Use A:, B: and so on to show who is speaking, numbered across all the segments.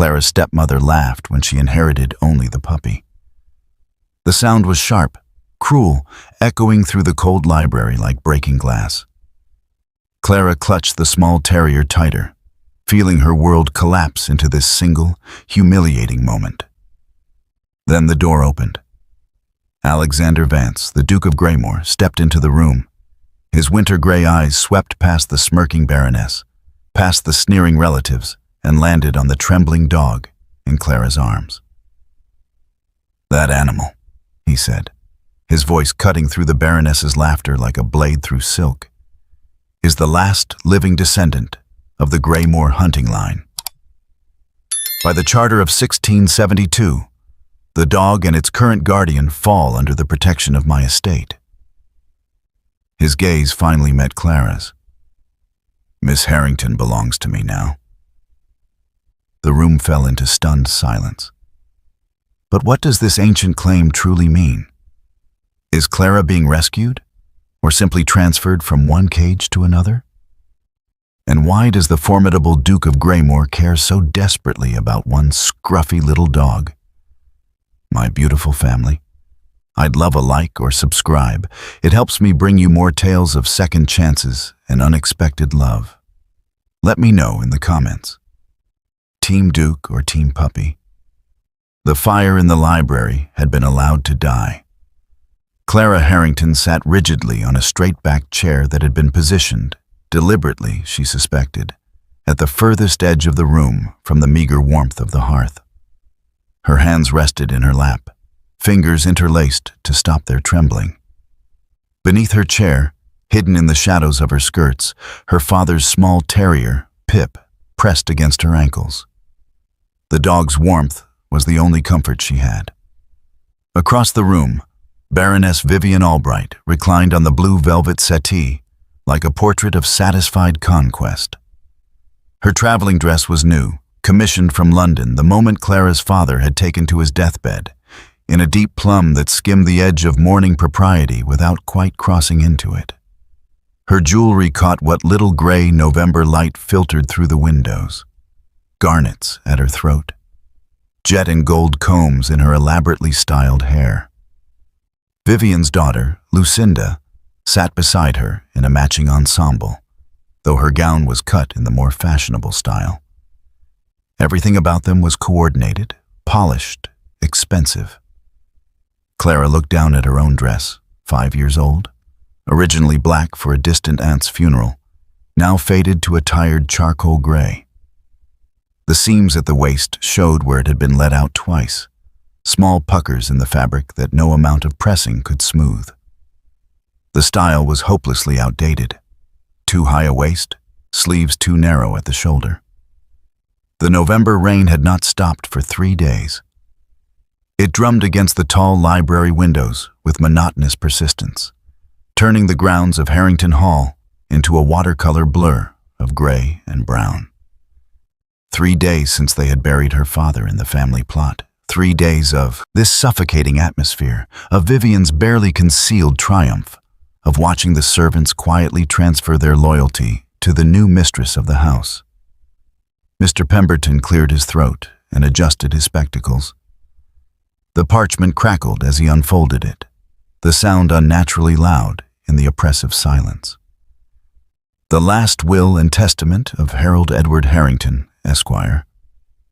A: Clara's stepmother laughed when she inherited only the puppy. The sound was sharp, cruel, echoing through the cold library like breaking glass. Clara clutched the small terrier tighter, feeling her world collapse into this single, humiliating moment. Then the door opened. Alexander Vance, the Duke of Greymoor, stepped into the room. His winter gray eyes swept past the smirking Baroness, past the sneering relatives, and landed on the trembling dog in Clara's arms. "That animal," he said, his voice cutting through the Baroness's laughter like a blade through silk, "is the last living descendant of the Greymoor hunting line. By the Charter of 1672, the dog and its current guardian fall under the protection of my estate." His gaze finally met Clara's. "Miss Harrington belongs to me now." The room fell into stunned silence. But what does this ancient claim truly mean? Is Clara being rescued, or simply transferred from one cage to another? And why does the formidable Duke of Greymoor care so desperately about one scruffy little dog? My beautiful family, I'd love a like or subscribe. It helps me bring you more tales of second chances and unexpected love. Let me know in the comments. Team Duke or Team Puppy? The fire in the library had been allowed to die. Clara Harrington sat rigidly on a straight-backed chair that had been positioned, deliberately, she suspected, at the furthest edge of the room from the meager warmth of the hearth. Her hands rested in her lap, fingers interlaced to stop their trembling. Beneath her chair, hidden in the shadows of her skirts, her father's small terrier, Pip, pressed against her ankles. The dog's warmth was the only comfort she had. Across the room, Baroness Vivian Albright reclined on the blue velvet settee, like a portrait of satisfied conquest. Her traveling dress was new, commissioned from London the moment Clara's father had taken to his deathbed, in a deep plum that skimmed the edge of mourning propriety without quite crossing into it. Her jewelry caught what little gray November light filtered through the windows. Garnets at her throat, jet and gold combs in her elaborately styled hair. Vivian's daughter, Lucinda, sat beside her in a matching ensemble, though her gown was cut in the more fashionable style. Everything about them was coordinated, polished, expensive. Clara looked down at her own dress, 5 years old, originally black for a distant aunt's funeral, now faded to a tired charcoal gray. The seams at the waist showed where it had been let out twice, small puckers in the fabric that no amount of pressing could smooth. The style was hopelessly outdated. Too high a waist, sleeves too narrow at the shoulder. The November rain had not stopped for 3 days. It drummed against the tall library windows with monotonous persistence, turning the grounds of Harrington Hall into a watercolor blur of gray and brown. 3 days since they had buried her father in the family plot. 3 days of this suffocating atmosphere, of Vivian's barely concealed triumph, of watching the servants quietly transfer their loyalty to the new mistress of the house. Mr. Pemberton cleared his throat and adjusted his spectacles. The parchment crackled as he unfolded it, the sound unnaturally loud in the oppressive silence. "The last will and testament of Harold Edward Harrington, Esquire,"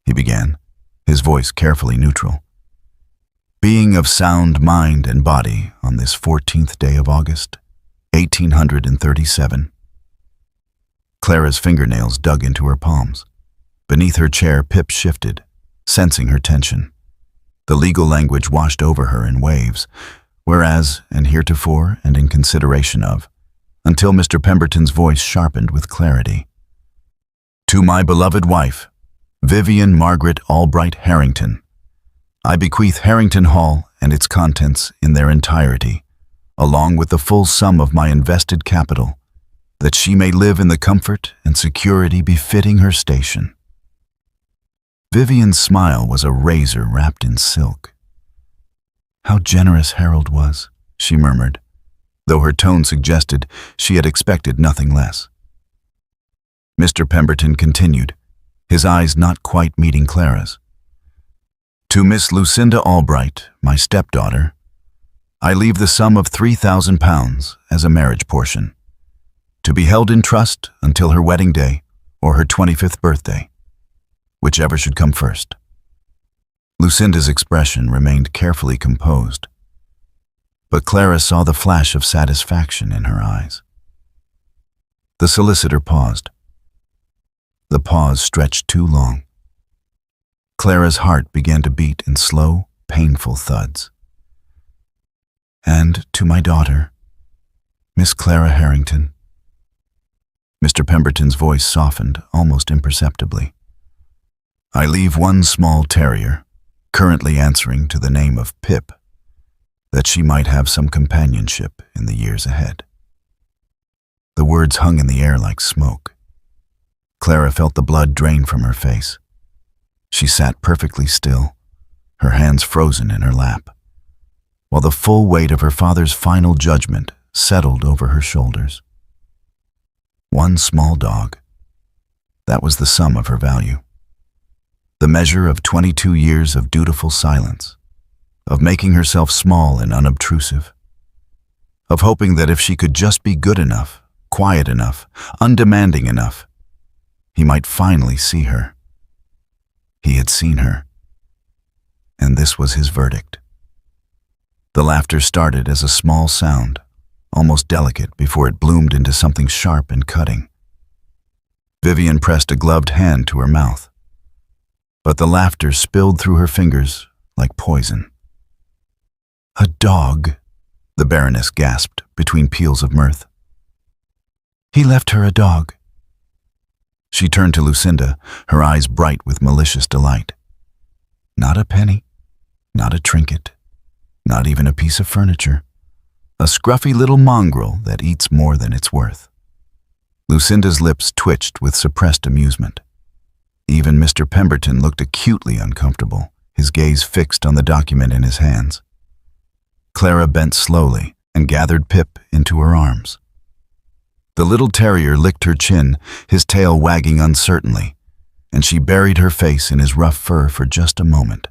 A: he began, his voice carefully neutral. "Being of sound mind and body on this 14th day of August, 1837. Clara's fingernails dug into her palms. Beneath her chair, Pip shifted, sensing her tension. The legal language washed over her in waves, whereas, and heretofore, and in consideration of, until Mr. Pemberton's voice sharpened with clarity. "To my beloved wife, Vivian Margaret Albright Harrington, I bequeath Harrington Hall and its contents in their entirety, along with the full sum of my invested capital, that she may live in the comfort and security befitting her station." Vivian's smile was a razor wrapped in silk. "How generous Harold was," she murmured, though her tone suggested she had expected nothing less. Mr. Pemberton continued, his eyes not quite meeting Clara's. To Miss Lucinda Albright, my stepdaughter, I leave the sum of £3,000 as a marriage portion, to be held in trust until her wedding day or her 25th birthday, whichever should come first. Lucinda's expression remained carefully composed, but Clara saw the flash of satisfaction in her eyes. The solicitor paused. The pause stretched too long. Clara's heart began to beat in slow, painful thuds. And to my daughter, Miss Clara Harrington. Mr. Pemberton's voice softened almost imperceptibly. I leave one small terrier, currently answering to the name of Pip, that she might have some companionship in the years ahead. The words hung in the air like smoke. Clara felt the blood drain from her face. She sat perfectly still, her hands frozen in her lap, while the full weight of her father's final judgment settled over her shoulders. One small dog. That was the sum of her value. The measure of 22 years of dutiful silence, of making herself small and unobtrusive, of hoping that if she could just be good enough, quiet enough, undemanding enough, he might finally see her. He had seen her, and this was his verdict. The laughter started as a small sound, almost delicate before it bloomed into something sharp and cutting. Vivian pressed a gloved hand to her mouth, but the laughter spilled through her fingers like poison. A dog, the Baroness gasped between peals of mirth. He left her a dog. She turned to Lucinda, her eyes bright with malicious delight. Not a penny, not a trinket, not even a piece of furniture. A scruffy little mongrel that eats more than it's worth. Lucinda's lips twitched with suppressed amusement. Even Mr. Pemberton looked acutely uncomfortable, his gaze fixed on the document in his hands. Clara bent slowly and gathered Pip into her arms. The little terrier licked her chin, his tail wagging uncertainly, and she buried her face in his rough fur for just a moment,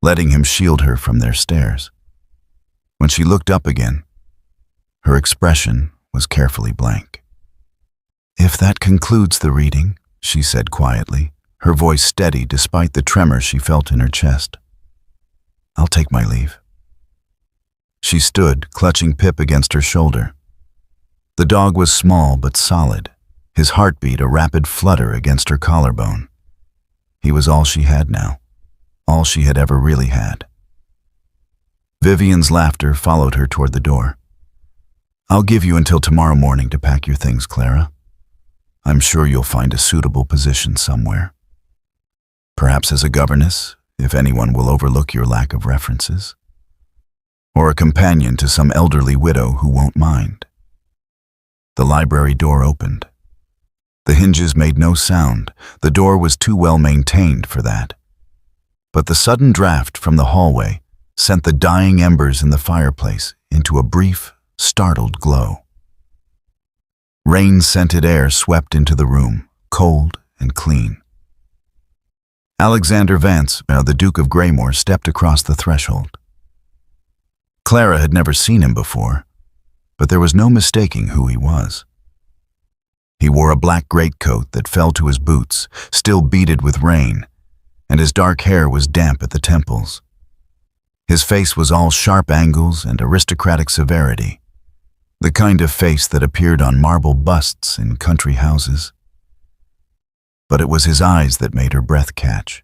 A: letting him shield her from their stares. When she looked up again, her expression was carefully blank. If that concludes the reading, she said quietly, her voice steady despite the tremor she felt in her chest, I'll take my leave. She stood, clutching Pip against her shoulder. The dog was small but solid, his heartbeat a rapid flutter against her collarbone. He was all she had now, all she had ever really had. Vivian's laughter followed her toward the door. I'll give you until tomorrow morning to pack your things, Clara. I'm sure you'll find a suitable position somewhere. Perhaps as a governess, if anyone will overlook your lack of references. Or a companion to some elderly widow who won't mind. The library door opened. The hinges made no sound. The door was too well maintained for that. But the sudden draft from the hallway sent the dying embers in the fireplace into a brief, startled glow. Rain-scented air swept into the room, cold and clean. Alexander Vance, the Duke of Greymoor, stepped across the threshold. Clara had never seen him before, but there was no mistaking who he was. He wore a black greatcoat that fell to his boots, still beaded with rain, and his dark hair was damp at the temples. His face was all sharp angles and aristocratic severity, the kind of face that appeared on marble busts in country houses. But it was his eyes that made her breath catch.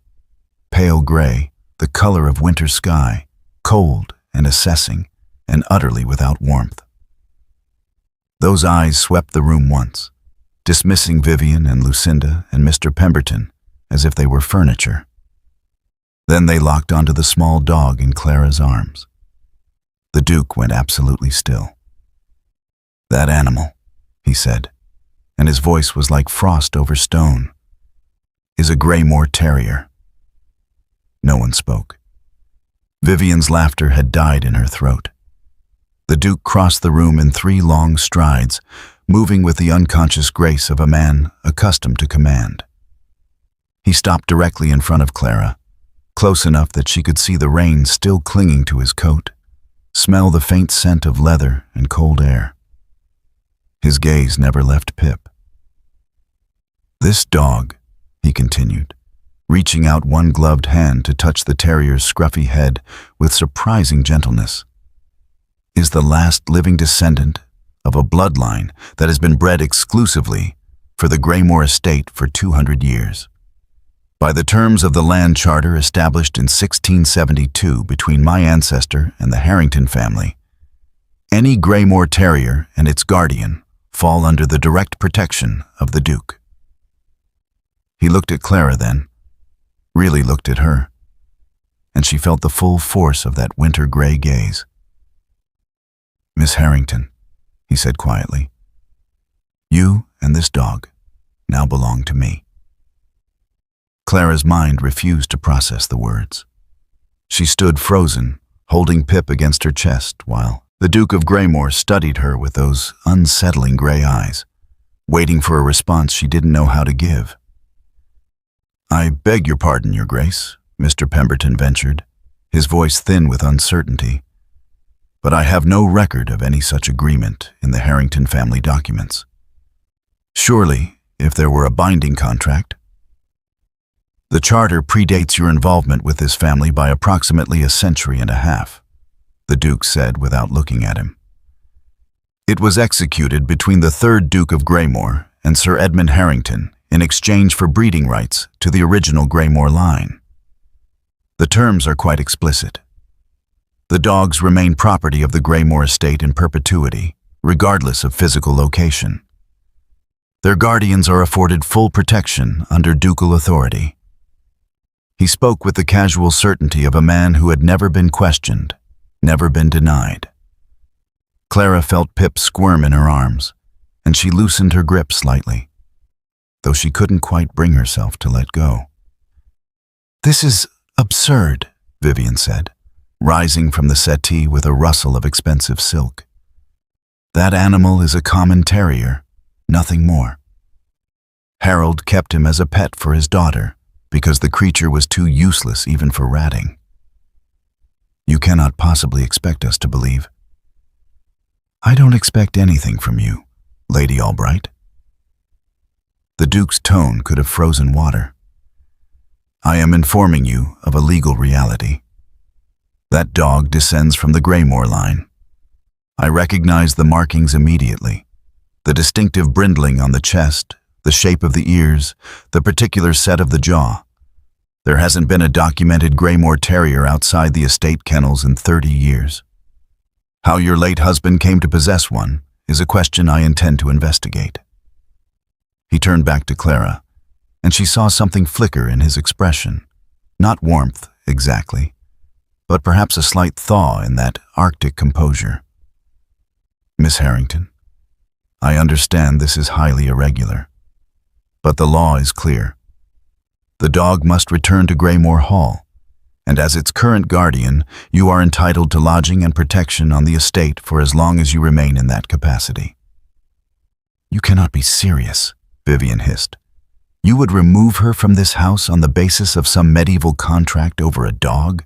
A: Pale gray, the color of winter sky, cold and assessing, and utterly without warmth. Those eyes swept the room once, dismissing Vivian and Lucinda and Mr. Pemberton as if they were furniture. Then they locked onto the small dog in Clara's arms. The Duke went absolutely still. That animal, he said, and his voice was like frost over stone, is a Greymoor terrier. No one spoke. Vivian's laughter had died in her throat. The Duke crossed the room in 3 long strides, moving with the unconscious grace of a man accustomed to command. He stopped directly in front of Clara, close enough that she could see the reins still clinging to his coat, smell the faint scent of leather and cold air. His gaze never left Pip. "This dog," he continued, reaching out one gloved hand to touch the terrier's scruffy head with surprising gentleness, "is the last living descendant of a bloodline that has been bred exclusively for the Greymoor estate for 200 years. By the terms of the land charter established in 1672 between my ancestor and the Harrington family, any Greymoor terrier and its guardian fall under the direct protection of the Duke." He looked at Clara then, really looked at her, and she felt the full force of that winter gray gaze. "Miss Harrington," he said quietly, "you and this dog now belong to me." Clara's mind refused to process the words. She stood frozen, holding Pip against her chest, while the Duke of Greymoor studied her with those unsettling gray eyes, waiting for a response she didn't know how to give. "I beg your pardon, Your Grace," Mr. Pemberton ventured, his voice thin with uncertainty, "but I have no record of any such agreement in the Harrington family documents. Surely, if there were a binding contract—" "The charter predates your involvement with this family by approximately a century and a half," the Duke said without looking at him. "It was executed between the third Duke of Greymoor and Sir Edmund Harrington in exchange for breeding rights to the original Greymoor line. The terms are quite explicit. The dogs remain property of the Greymoor estate in perpetuity, regardless of physical location. Their guardians are afforded full protection under ducal authority." He spoke with the casual certainty of a man who had never been questioned, never been denied. Clara felt Pip squirm in her arms, and she loosened her grip slightly, though she couldn't quite bring herself to let go. "This is absurd," Vivian said, rising from the settee with a rustle of expensive silk. "That animal is a common terrier, nothing more. Harold kept him as a pet for his daughter because the creature was too useless even for ratting. You cannot possibly expect us to believe." "I don't expect anything from you, Lady Albright." The Duke's tone could have frozen water. "I am informing you of a legal reality. That dog descends from the Greymoor line. I recognize the markings immediately. The distinctive brindling on the chest, the shape of the ears, the particular set of the jaw. There hasn't been a documented Greymoor terrier outside the estate kennels in 30 years. How your late husband came to possess one is a question I intend to investigate." He turned back to Clara, and she saw something flicker in his expression. Not warmth, exactly, but perhaps a slight thaw in that Arctic composure. "Miss Harrington, I understand this is highly irregular, but the law is clear. The dog must return to Greymoor Hall, and as its current guardian, you are entitled to lodging and protection on the estate for as long as you remain in that capacity." "You cannot be serious," Vivian hissed. "You would remove her from this house on the basis of some medieval contract over a dog?"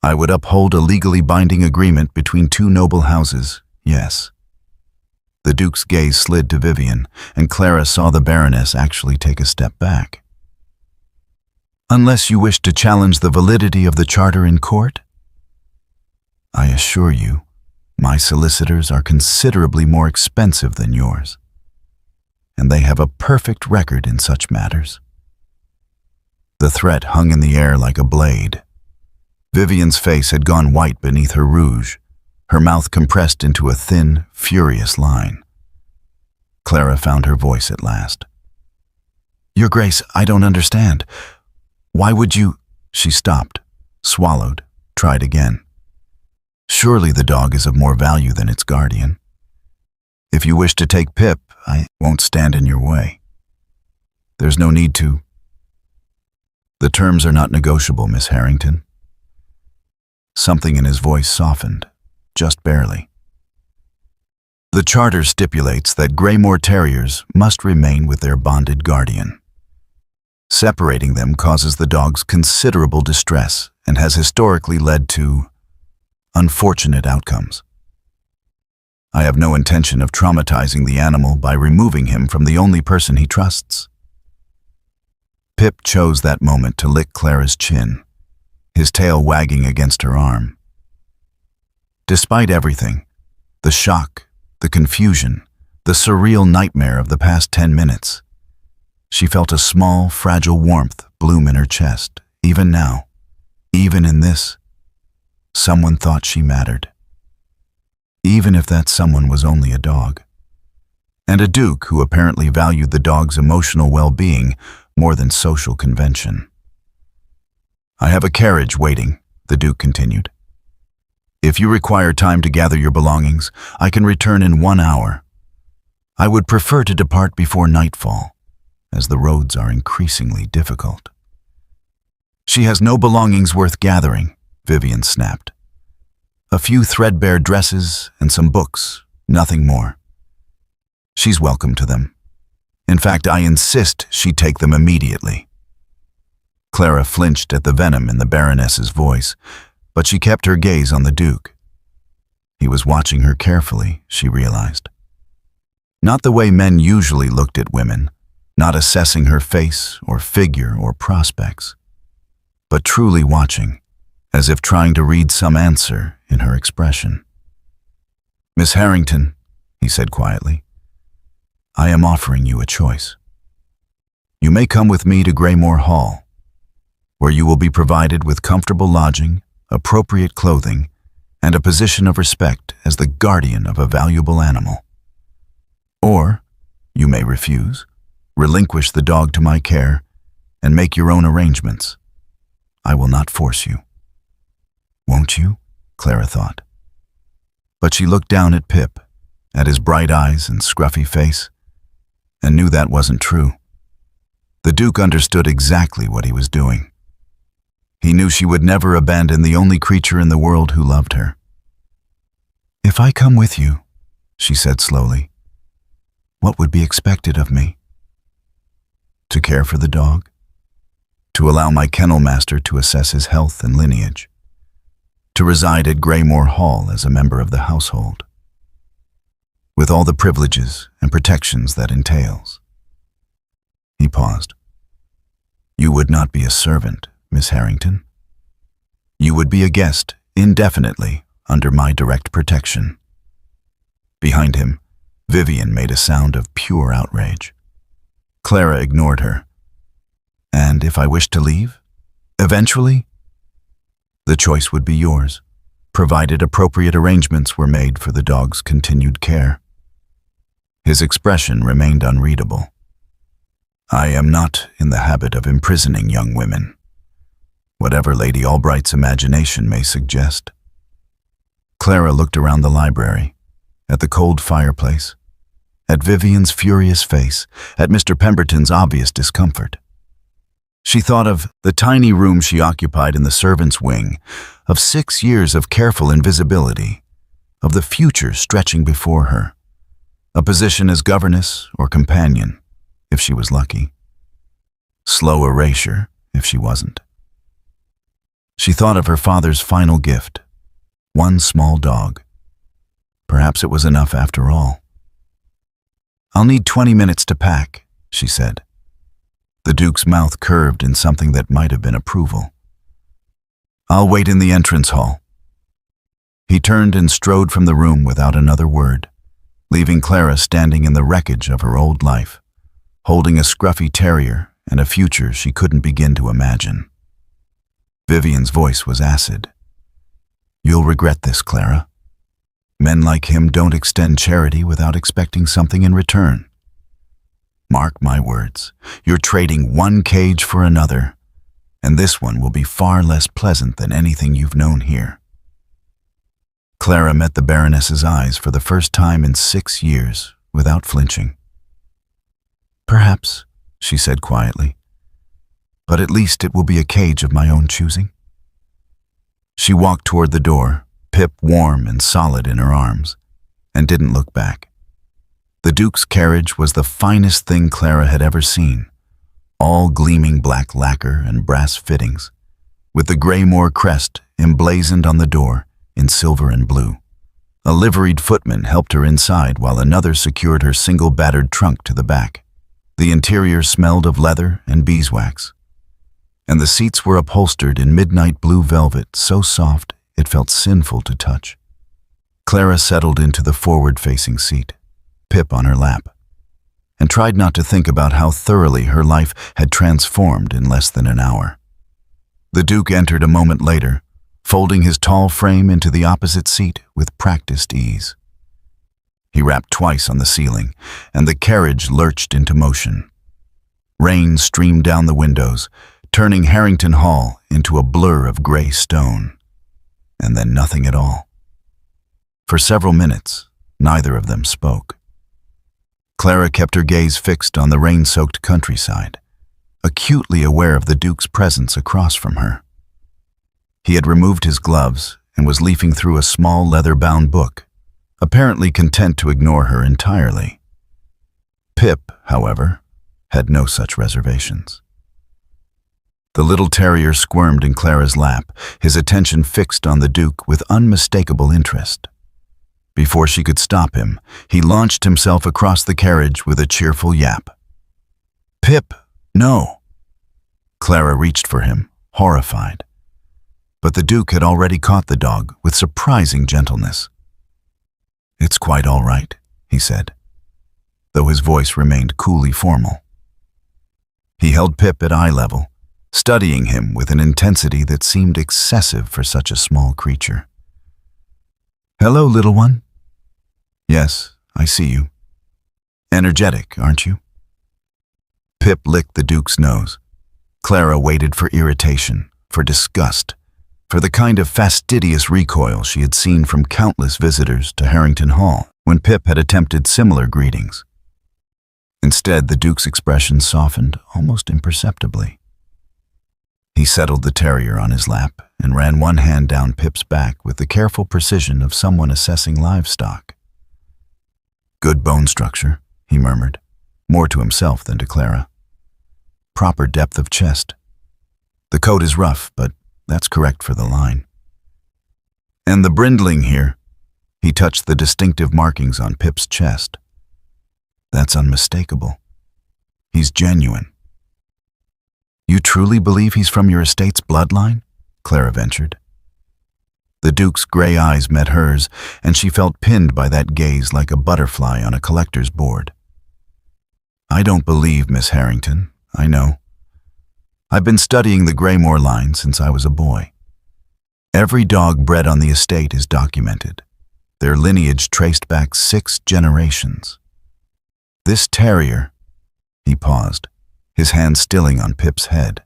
A: "I would uphold a legally binding agreement between two noble houses, yes." The Duke's gaze slid to Vivian, and Clara saw the Baroness actually take a step back. "Unless you wish to challenge the validity of the charter in court?" "I assure you, my solicitors are considerably more expensive than yours, and they have a perfect record in such matters." The threat hung in the air like a blade. Vivian's face had gone white beneath her rouge, her mouth compressed into a thin, furious line. Clara found her voice at last. "Your Grace, I don't understand. Why would you—" She stopped, swallowed, tried again. "Surely the dog is of more value than its guardian. If you wish to take Pip, I won't stand in your way. There's no need to—" "The terms are not negotiable, Miss Harrington." Something in his voice softened, just barely. "The charter stipulates that Greymoor terriers must remain with their bonded guardian. Separating them causes the dogs considerable distress and has historically led to unfortunate outcomes. I have no intention of traumatizing the animal by removing him from the only person he trusts. Pip chose that moment to lick Clara's chin, his tail wagging against her arm. Despite everything, the shock, the confusion, the surreal nightmare of the past 10 minutes, she felt a small, fragile warmth bloom in her chest. Even now, even in this, someone thought she mattered. Even if that someone was only a dog. And a duke who apparently valued the dog's emotional well-being more than social convention. "I have a carriage waiting," the duke continued. "If you require time to gather your belongings, I can return in 1 hour. I would prefer to depart before nightfall, as the roads are increasingly difficult." "She has no belongings worth gathering," Vivian snapped. "A few threadbare dresses and some books, nothing more. She's welcome to them. In fact, I insist she take them immediately." Clara flinched at the venom in the Baroness's voice, but she kept her gaze on the Duke. He was watching her carefully, she realized. Not the way men usually looked at women, not assessing her face or figure or prospects, but truly watching, as if trying to read some answer in her expression. "Miss Harrington," he said quietly, "I am offering you a choice. You may come with me to Greymoor Hall, where you will be provided with comfortable lodging, appropriate clothing, and a position of respect as the guardian of a valuable animal. Or you may refuse, relinquish the dog to my care, and make your own arrangements. I will not force you." "Won't you?" Clara thought. But she looked down at Pip, at his bright eyes and scruffy face, and knew that wasn't true. The Duke understood exactly what he was doing. He knew she would never abandon the only creature in the world who loved her. "If I come with you," she said slowly, "what would be expected of me?" "To care for the dog, to allow my kennel master to assess his health and lineage, to reside at Greymoor Hall as a member of the household, with all the privileges and protections that entails." He paused. "You would not be a servant, Miss Harrington. You would be a guest indefinitely under my direct protection." Behind him, Vivian made a sound of pure outrage. Clara ignored her. "And if I wished to leave? Eventually?" "The choice would be yours, provided appropriate arrangements were made for the dog's continued care." His expression remained unreadable. "I am not in the habit of imprisoning young women, whatever Lady Albright's imagination may suggest." Clara looked around the library, at the cold fireplace, at Vivian's furious face, at Mr. Pemberton's obvious discomfort. She thought of the tiny room she occupied in the servants' wing, of 6 years of careful invisibility, of the future stretching before her, a position as governess or companion, if she was lucky. Slow erasure, if she wasn't. She thought of her father's final gift, one small dog. Perhaps it was enough after all. "I'll need 20 minutes to pack," she said. The Duke's mouth curved in something that might have been approval. "I'll wait in the entrance hall." He turned and strode from the room without another word, leaving Clara standing in the wreckage of her old life, holding a scruffy terrier and a future she couldn't begin to imagine. Vivian's voice was acid. "You'll regret this, Clara. Men like him don't extend charity without expecting something in return. Mark my words, you're trading one cage for another, and this one will be far less pleasant than anything you've known here." Clara met the Baroness's eyes for the first time in 6 years, without flinching. "Perhaps," she said quietly, "but at least it will be a cage of my own choosing." She walked toward the door, Pip warm and solid in her arms, and didn't look back. The Duke's carriage was the finest thing Clara had ever seen, all gleaming black lacquer and brass fittings, with the Greymoor crest emblazoned on the door in silver and blue. A liveried footman helped her inside while another secured her single battered trunk to the back. The interior smelled of leather and beeswax, and the seats were upholstered in midnight blue velvet so soft it felt sinful to touch. Clara settled into the forward-facing seat, Pip on her lap, and tried not to think about how thoroughly her life had transformed in less than an hour. The Duke entered a moment later, folding his tall frame into the opposite seat with practiced ease. He rapped twice on the ceiling, and the carriage lurched into motion. Rain streamed down the windows, turning Harrington Hall into a blur of gray stone. And then nothing at all. For several minutes, neither of them spoke. Clara kept her gaze fixed on the rain-soaked countryside, acutely aware of the Duke's presence across from her. He had removed his gloves and was leafing through a small leather-bound book, apparently content to ignore her entirely. Pip, however, had no such reservations. The little terrier squirmed in Clara's lap, his attention fixed on the Duke with unmistakable interest. Before she could stop him, he launched himself across the carriage with a cheerful yap. "Pip, no!" Clara reached for him, horrified. But the Duke had already caught the dog with surprising gentleness. "It's quite all right," he said, though his voice remained coolly formal. He held Pip at eye level, studying him with an intensity that seemed excessive for such a small creature. "Hello, little one." "Yes, I see you. Energetic, aren't you?" Pip licked the Duke's nose. Clara waited for irritation, for disgust, for the kind of fastidious recoil she had seen from countless visitors to Harrington Hall when Pip had attempted similar greetings. Instead, the Duke's expression softened almost imperceptibly. He settled the terrier on his lap and ran one hand down Pip's back with the careful precision of someone assessing livestock. "Good bone structure," he murmured, more to himself than to Clara. "Proper depth of chest. The coat is rough, but that's correct for the line. And the brindling here," he touched the distinctive markings on Pip's chest. "That's unmistakable. He's genuine." "You truly believe he's from your estate's bloodline?" Clara ventured. The Duke's gray eyes met hers, and she felt pinned by that gaze like a butterfly on a collector's board. "I don't believe, Miss Harrington, I know. I've been studying the Greymoor line since I was a boy. Every dog bred on the estate is documented, their lineage traced back 6 generations. This terrier," he paused, his hand stilling on Pip's head.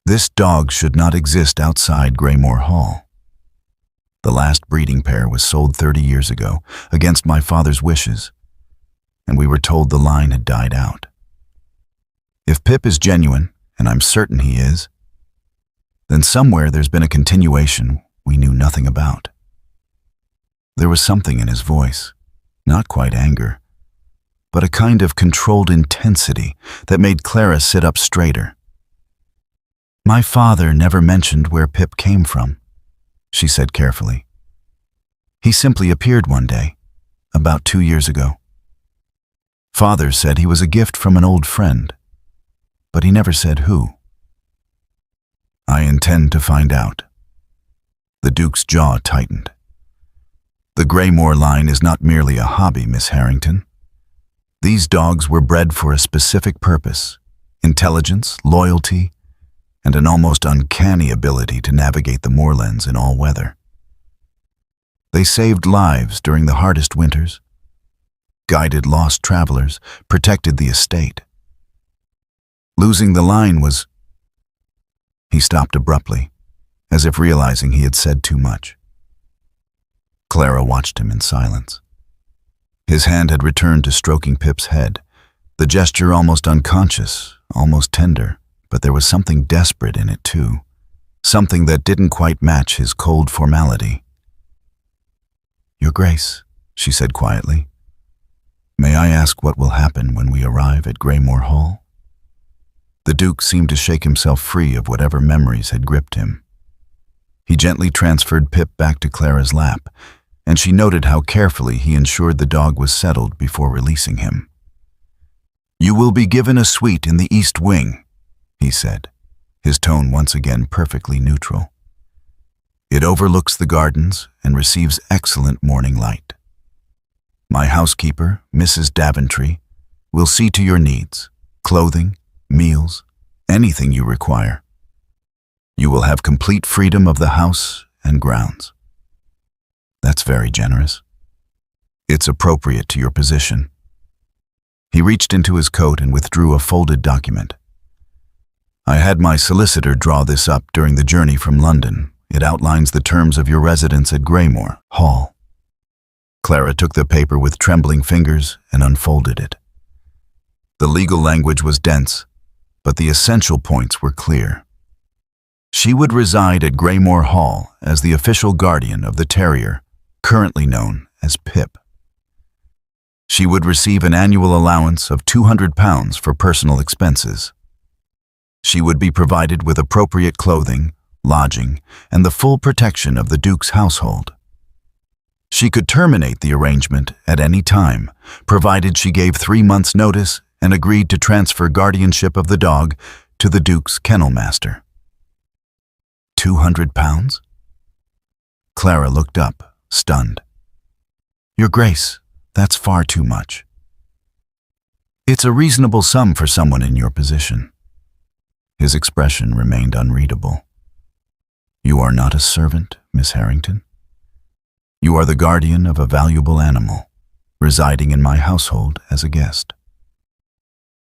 A: "This dog should not exist outside Greymoor Hall. The last breeding pair was sold 30 years ago, against my father's wishes, and we were told the line had died out. If Pip is genuine, and I'm certain he is, then somewhere there's been a continuation we knew nothing about." There was something in his voice, not quite anger, but a kind of controlled intensity that made Clara sit up straighter. "My father never mentioned where Pip came from," she said carefully. "He simply appeared one day, about 2 years ago. Father said he was a gift from an old friend, but he never said who." "I intend to find out." The Duke's jaw tightened. "The Greymoor line is not merely a hobby, Miss Harrington. These dogs were bred for a specific purpose: intelligence, loyalty, and an almost uncanny ability to navigate the moorlands in all weather. They saved lives during the hardest winters, guided lost travelers, protected the estate. Losing the line was—" He stopped abruptly, as if realizing he had said too much. Clara watched him in silence. His hand had returned to stroking Pip's head, the gesture almost unconscious, almost tender, but there was something desperate in it too, something that didn't quite match his cold formality. "Your Grace," she said quietly, "may I ask what will happen when we arrive at Greymoor Hall?" The Duke seemed to shake himself free of whatever memories had gripped him. He gently transferred Pip back to Clara's lap, and she noted how carefully he ensured the dog was settled before releasing him. "You will be given a suite in the East Wing," he said, his tone once again perfectly neutral. "It overlooks the gardens and receives excellent morning light. My housekeeper, Mrs. Daventry, will see to your needs, clothing, meals, anything you require. You will have complete freedom of the house and grounds." "That's very generous. It's appropriate to your position." He reached into his coat and withdrew a folded document. "I had my solicitor draw this up during the journey from London. It outlines the terms of your residence at Greymoor Hall." Clara took the paper with trembling fingers and unfolded it. The legal language was dense, but the essential points were clear. She would reside at Greymoor Hall as the official guardian of the terrier, currently known as Pip. She would receive an annual allowance of £200 for personal expenses. She would be provided with appropriate clothing, lodging, and the full protection of the Duke's household. She could terminate the arrangement at any time, provided she gave 3 months' notice and agreed to transfer guardianship of the dog to the Duke's kennel master. £200? Clara looked up, stunned. "Your Grace, that's far too much." "It's a reasonable sum for someone in your position." His expression remained unreadable. "You are not a servant, Miss Harrington. You are the guardian of a valuable animal, residing in my household as a guest.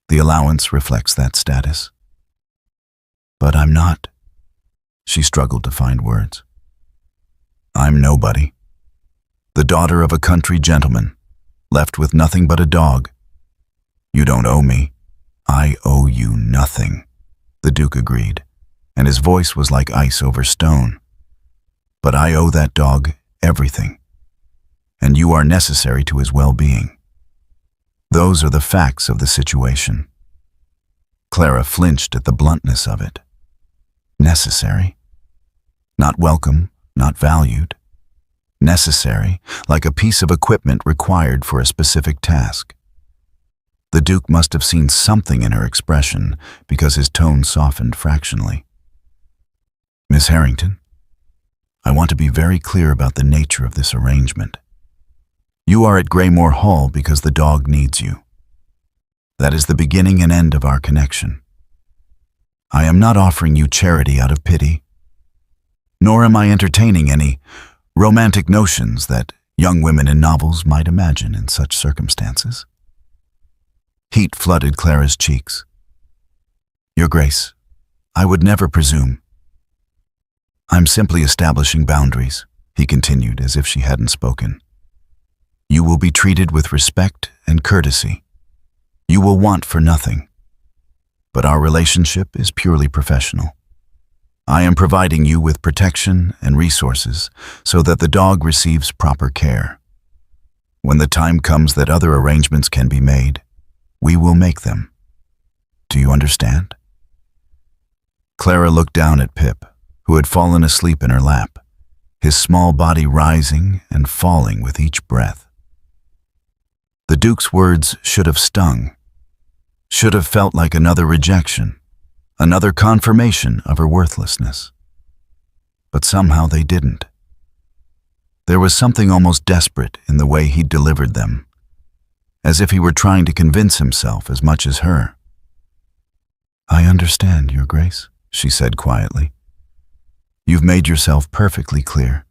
A: The allowance reflects that status." "But I'm not." She struggled to find words. "I'm nobody. The daughter of a country gentleman, left with nothing but a dog. You don't owe me. I owe you nothing," the Duke agreed, and his voice was like ice over stone. "But I owe that dog everything, and you are necessary to his well-being. Those are the facts of the situation." Clara flinched at the bluntness of it. Necessary? Not welcome, not valued. Necessary, like a piece of equipment required for a specific task. The Duke must have seen something in her expression because his tone softened fractionally. "Miss Harrington, I want to be very clear about the nature of this arrangement. You are at Greymoor Hall because the dog needs you. That is the beginning and end of our connection. I am not offering you charity out of pity, nor am I entertaining any romantic notions that young women in novels might imagine in such circumstances." Heat flooded Clara's cheeks. "Your Grace, I would never presume. I'm simply establishing boundaries," he continued as if she hadn't spoken. "You will be treated with respect and courtesy. You will want for nothing. But our relationship is purely professional. I am providing you with protection and resources so that the dog receives proper care. When the time comes that other arrangements can be made, we will make them. Do you understand?" Clara looked down at Pip, who had fallen asleep in her lap, his small body rising and falling with each breath. The Duke's words should have stung, should have felt like another rejection, another confirmation of her worthlessness. But somehow they didn't. There was something almost desperate in the way he delivered them, as if he were trying to convince himself as much as her. "I understand, Your Grace," she said quietly. "You've made yourself perfectly clear."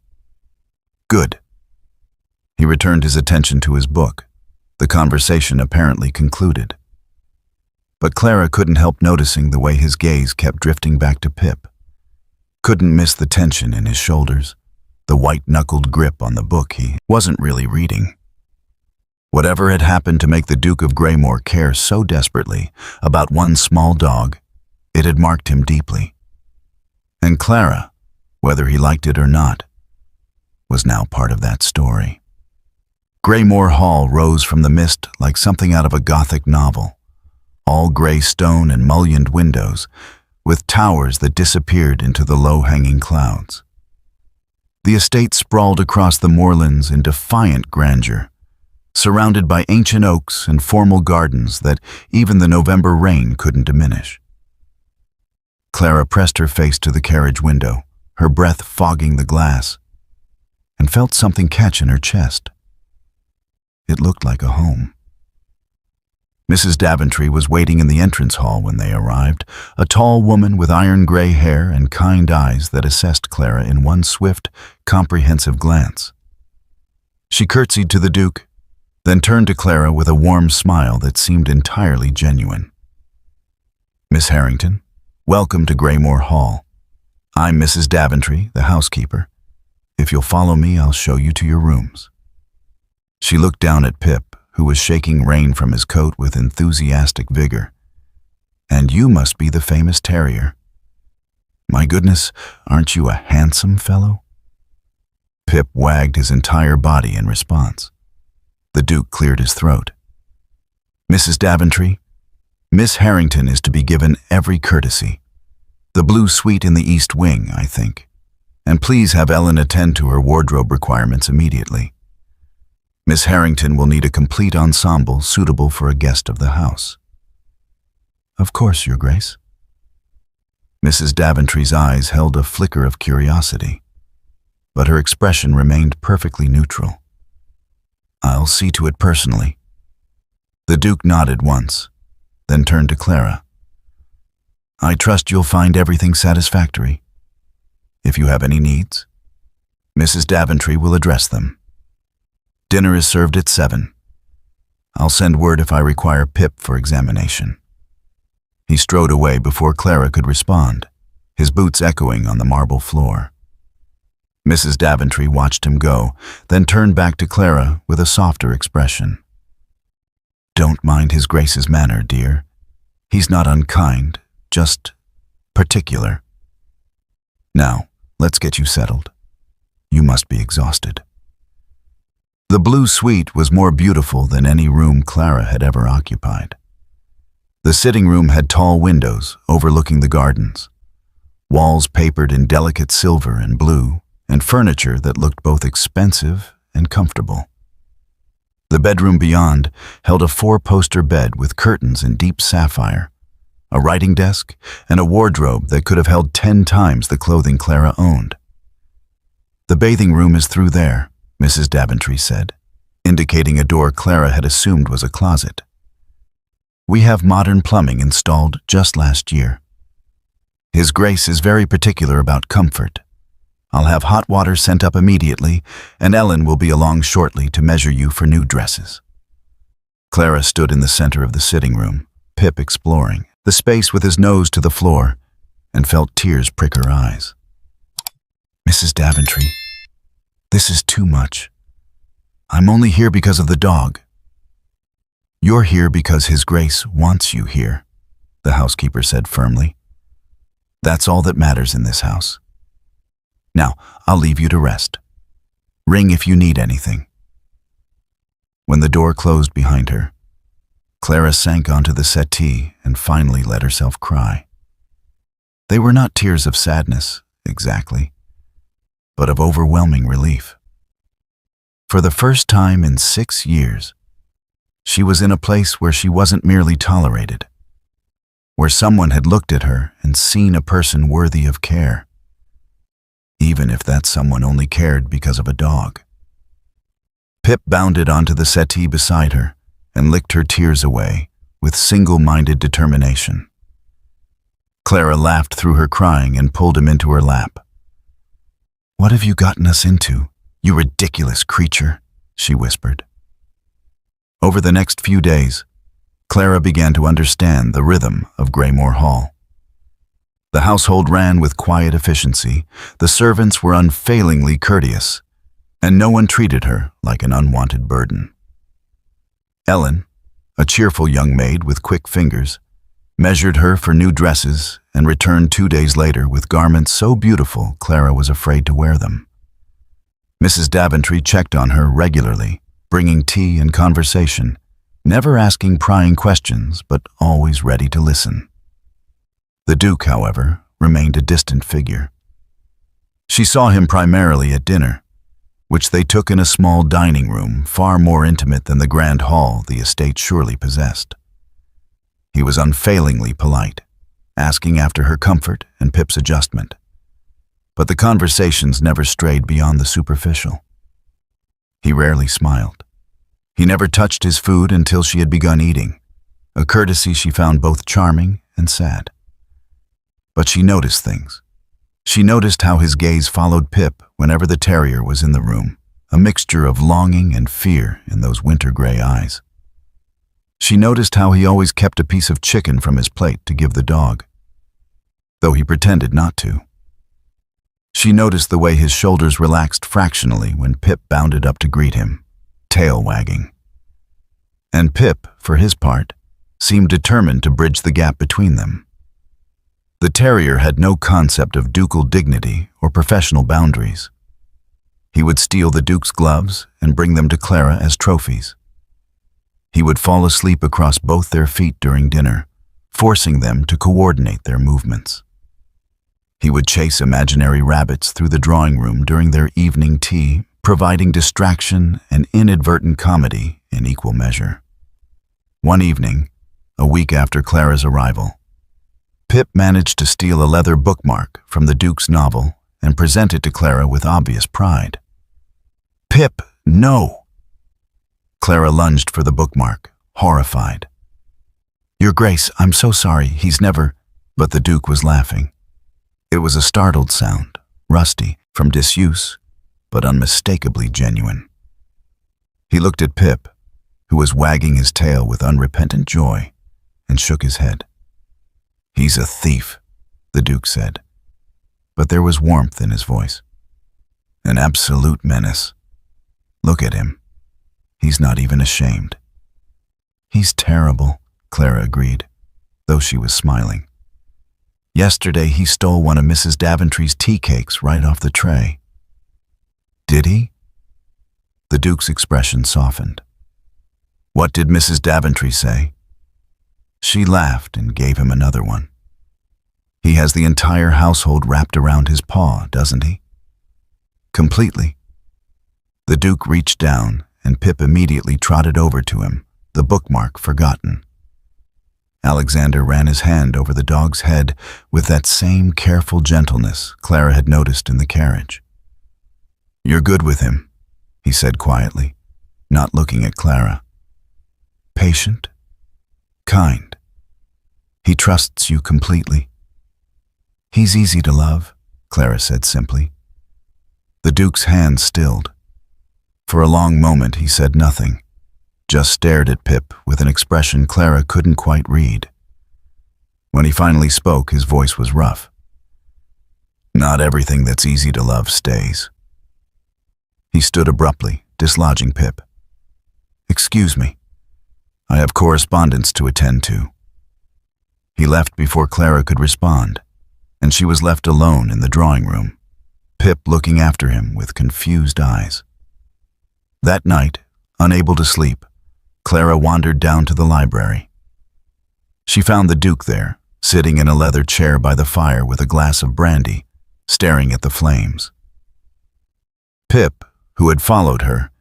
A: "Good." He returned his attention to his book, the conversation apparently concluded. But Clara couldn't help noticing the way his gaze kept drifting back to Pip. Couldn't miss the tension in his shoulders, the white-knuckled grip on the book he wasn't really reading. Whatever had happened to make the Duke of Greymoor care so desperately about one small dog, it had marked him deeply. And Clara, whether he liked it or not, was now part of that story. Greymoor Hall rose from the mist like something out of a Gothic novel, all gray stone and mullioned windows, with towers that disappeared into the low-hanging clouds. The estate sprawled across the moorlands in defiant grandeur, surrounded by ancient oaks and formal gardens that even the November rain couldn't diminish. Clara pressed her face to the carriage window, her breath fogging the glass, and felt something catch in her chest. It looked like a home. Mrs. Daventry was waiting in the entrance hall when they arrived, a tall woman with iron-gray hair and kind eyes that assessed Clara in one swift, comprehensive glance. She curtsied to the Duke, then turned to Clara with a warm smile that seemed entirely genuine. "Miss Harrington, welcome to Greymoor Hall. I'm Mrs. Daventry, the housekeeper. If you'll follow me, I'll show you to your rooms." She looked down at Pip, who was shaking rain from his coat with enthusiastic vigor. "And you must be the famous terrier. My goodness, aren't you a handsome fellow?" Pip wagged his entire body in response. The Duke cleared his throat. "Mrs. Daventry, Miss Harrington is to be given every courtesy. The blue suite in the east wing, I think. And please have Ellen attend to her wardrobe requirements immediately. Miss Harrington will need a complete ensemble suitable for a guest of the house." "Of course, Your Grace." Mrs. Daventry's eyes held a flicker of curiosity, but her expression remained perfectly neutral. "I'll see to it personally." The Duke nodded once, then turned to Clara. "I trust you'll find everything satisfactory. If you have any needs, Mrs. Daventry will address them. Dinner is served at 7. I'll send word if I require Pip for examination." He strode away before Clara could respond, his boots echoing on the marble floor. Mrs. Daventry watched him go, then turned back to Clara with a softer expression. "Don't mind His Grace's manner, dear. He's not unkind, just particular. Now, let's get you settled. You must be exhausted." The blue suite was more beautiful than any room Clara had ever occupied. The sitting room had tall windows overlooking the gardens, walls papered in delicate silver and blue, and furniture that looked both expensive and comfortable. The bedroom beyond held a 4-poster bed with curtains in deep sapphire, a writing desk, and a wardrobe that could have held 10 times the clothing Clara owned. "The bathing room is through there," Mrs. Daventry said, indicating a door Clara had assumed was a closet. "We have modern plumbing installed just last year. His Grace is very particular about comfort. I'll have hot water sent up immediately, and Ellen will be along shortly to measure you for new dresses." Clara stood in the center of the sitting room, Pip exploring the space with his nose to the floor, and felt tears prick her eyes. "Mrs. Daventry, this is too much. I'm only here because of the dog." "You're here because His Grace wants you here," the housekeeper said firmly. "That's all that matters in this house. Now, I'll leave you to rest. Ring if you need anything." When the door closed behind her, Clara sank onto the settee and finally let herself cry. They were not tears of sadness, exactly, but of overwhelming relief. For the first time in 6 years, she was in a place where she wasn't merely tolerated, where someone had looked at her and seen a person worthy of care, even if that someone only cared because of a dog. Pip bounded onto the settee beside her and licked her tears away with single-minded determination. Clara laughed through her crying and pulled him into her lap. "What have you gotten us into, you ridiculous creature?" she whispered. Over the next few days, Clara began to understand the rhythm of Greymoor Hall. The household ran with quiet efficiency, the servants were unfailingly courteous, and no one treated her like an unwanted burden. Ellen, a cheerful young maid with quick fingers, measured her for new dresses and returned 2 days later with garments so beautiful Clara was afraid to wear them. Mrs. Daventry checked on her regularly, bringing tea and conversation, never asking prying questions but always ready to listen. The Duke, however, remained a distant figure. She saw him primarily at dinner, which they took in a small dining room far more intimate than the grand hall the estate surely possessed. He was unfailingly polite, asking after her comfort and Pip's adjustment. But the conversations never strayed beyond the superficial. He rarely smiled. He never touched his food until she had begun eating, a courtesy she found both charming and sad. But she noticed things. She noticed how his gaze followed Pip whenever the terrier was in the room, a mixture of longing and fear in those winter-gray eyes. She noticed how he always kept a piece of chicken from his plate to give the dog, though he pretended not to. She noticed the way his shoulders relaxed fractionally when Pip bounded up to greet him, tail wagging. And Pip, for his part, seemed determined to bridge the gap between them. The terrier had no concept of ducal dignity or professional boundaries. He would steal the Duke's gloves and bring them to Clara as trophies. He would fall asleep across both their feet during dinner, forcing them to coordinate their movements. He would chase imaginary rabbits through the drawing room during their evening tea, providing distraction and inadvertent comedy in equal measure. One evening, a week after Clara's arrival, Pip managed to steal a leather bookmark from the Duke's novel and present it to Clara with obvious pride. "Pip, no!" Clara lunged for the bookmark, horrified. "Your Grace, I'm so sorry, he's never—" But the Duke was laughing. It was a startled sound, rusty from disuse, but unmistakably genuine. He looked at Pip, who was wagging his tail with unrepentant joy, and shook his head. "He's a thief," the Duke said, but there was warmth in his voice. "An absolute menace. Look at him. He's not even ashamed." "He's terrible," Clara agreed, though she was smiling. "Yesterday he stole one of Mrs. Daventry's tea cakes right off the tray." "Did he?" The Duke's expression softened. "What did Mrs. Daventry say?" She laughed and gave him another one. "He has the entire household wrapped around his paw, doesn't he?" "Completely." The Duke reached down, and Pip immediately trotted over to him, the bookmark forgotten. Alexander ran his hand over the dog's head with that same careful gentleness Clara had noticed in the carriage. "You're good with him," he said quietly, not looking at Clara. "Patient, kind. He trusts you completely." "He's easy to love," Clara said simply. The Duke's hand stilled. For a long moment he said nothing, just stared at Pip with an expression Clara couldn't quite read. When he finally spoke, his voice was rough. "Not everything that's easy to love stays." He stood abruptly, dislodging Pip. "Excuse me. I have correspondence to attend to." He left before Clara could respond, and she was left alone in the drawing room, Pip looking after him with confused eyes. That night, unable to sleep, Clara wandered down to the library. She found the Duke there, sitting in a leather chair by the fire with a glass of brandy, staring at the flames. Pip, who had followed her,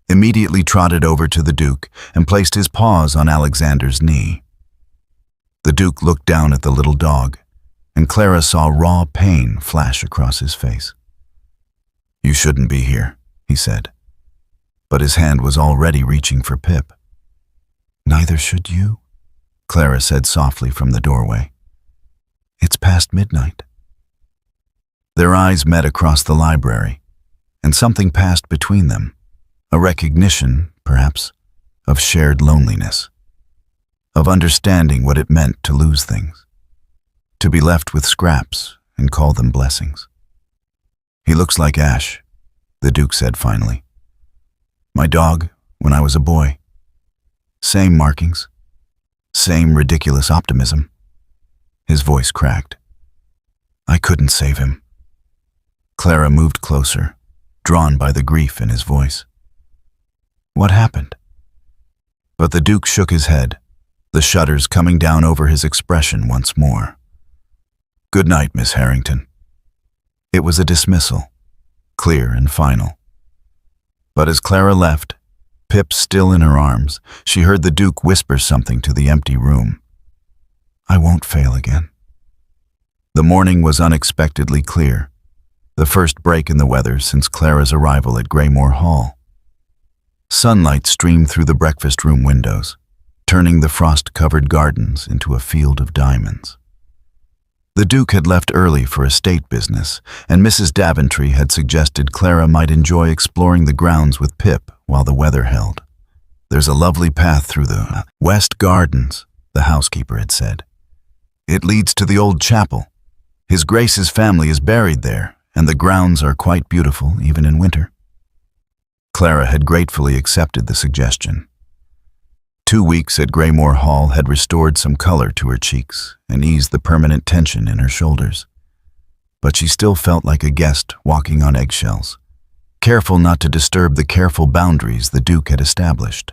A: immediately trotted over to the Duke and placed his paws on Alexander's knee. The Duke looked down at the little dog, and Clara saw raw pain flash across his face. "You shouldn't be here," he said, but his hand was already reaching for Pip. "Neither should you," Clara said softly from the doorway. "It's past midnight." Their eyes met across the library, and something passed between them, a recognition, perhaps, of shared loneliness, of understanding what it meant to lose things, to be left with scraps and call them blessings. "He looks like Ash," the Duke said finally. "My dog, when I was a boy. Same markings, same ridiculous optimism." His voice cracked. "I couldn't save him." Clara moved closer, drawn by the grief in his voice. "What happened?" But the Duke shook his head, the shudders coming down over his expression once more. "Good night, Miss Harrington." It was a dismissal, clear and final. But as Clara left, Pip still in her arms, she heard the Duke whisper something to the empty room. "I won't fail again." The morning was unexpectedly clear, the first break in the weather since Clara's arrival at Greymoor Hall. Sunlight streamed through the breakfast room windows, turning the frost-covered gardens into a field of diamonds. The Duke had left early for estate business, and Mrs. Daventry had suggested Clara might enjoy exploring the grounds with Pip while the weather held. "There's a lovely path through the West Gardens," the housekeeper had said. "It leads to the old chapel. His Grace's family is buried there, and the grounds are quite beautiful even in winter." Clara had gratefully accepted the suggestion. 2 weeks at Greymoor Hall had restored some color to her cheeks and eased the permanent tension in her shoulders. But she still felt like a guest walking on eggshells, careful not to disturb the careful boundaries the Duke had established.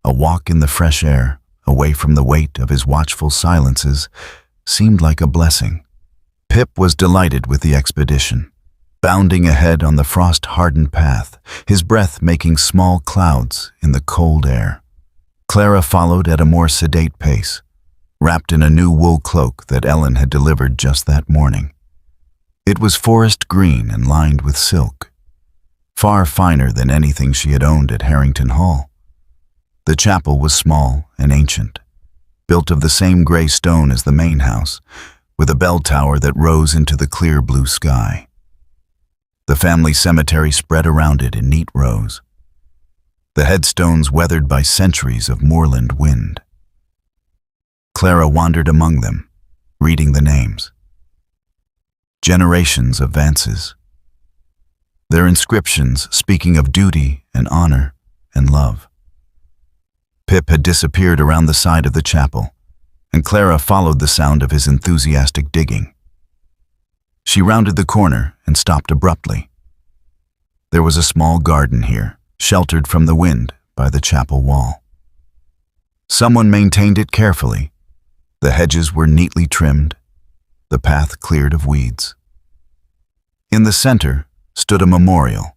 A: A walk in the fresh air, away from the weight of his watchful silences, seemed like a blessing. Pip was delighted with the expedition, bounding ahead on the frost-hardened path, his breath making small clouds in the cold air. Clara followed at a more sedate pace, wrapped in a new wool cloak that Ellen had delivered just that morning. It was forest green and lined with silk, far finer than anything she had owned at Harrington Hall. The chapel was small and ancient, built of the same gray stone as the main house, with a bell tower that rose into the clear blue sky. The family cemetery spread around it in neat rows, the headstones weathered by centuries of moorland wind. Clara wandered among them, reading the names. Generations of Vances. Their inscriptions speaking of duty and honor and love. Pip had disappeared around the side of the chapel, and Clara followed the sound of his enthusiastic digging. She rounded the corner and stopped abruptly. There was a small garden here, sheltered from the wind by the chapel wall. Someone maintained it carefully. The hedges were neatly trimmed, the path cleared of weeds. In the center stood a memorial,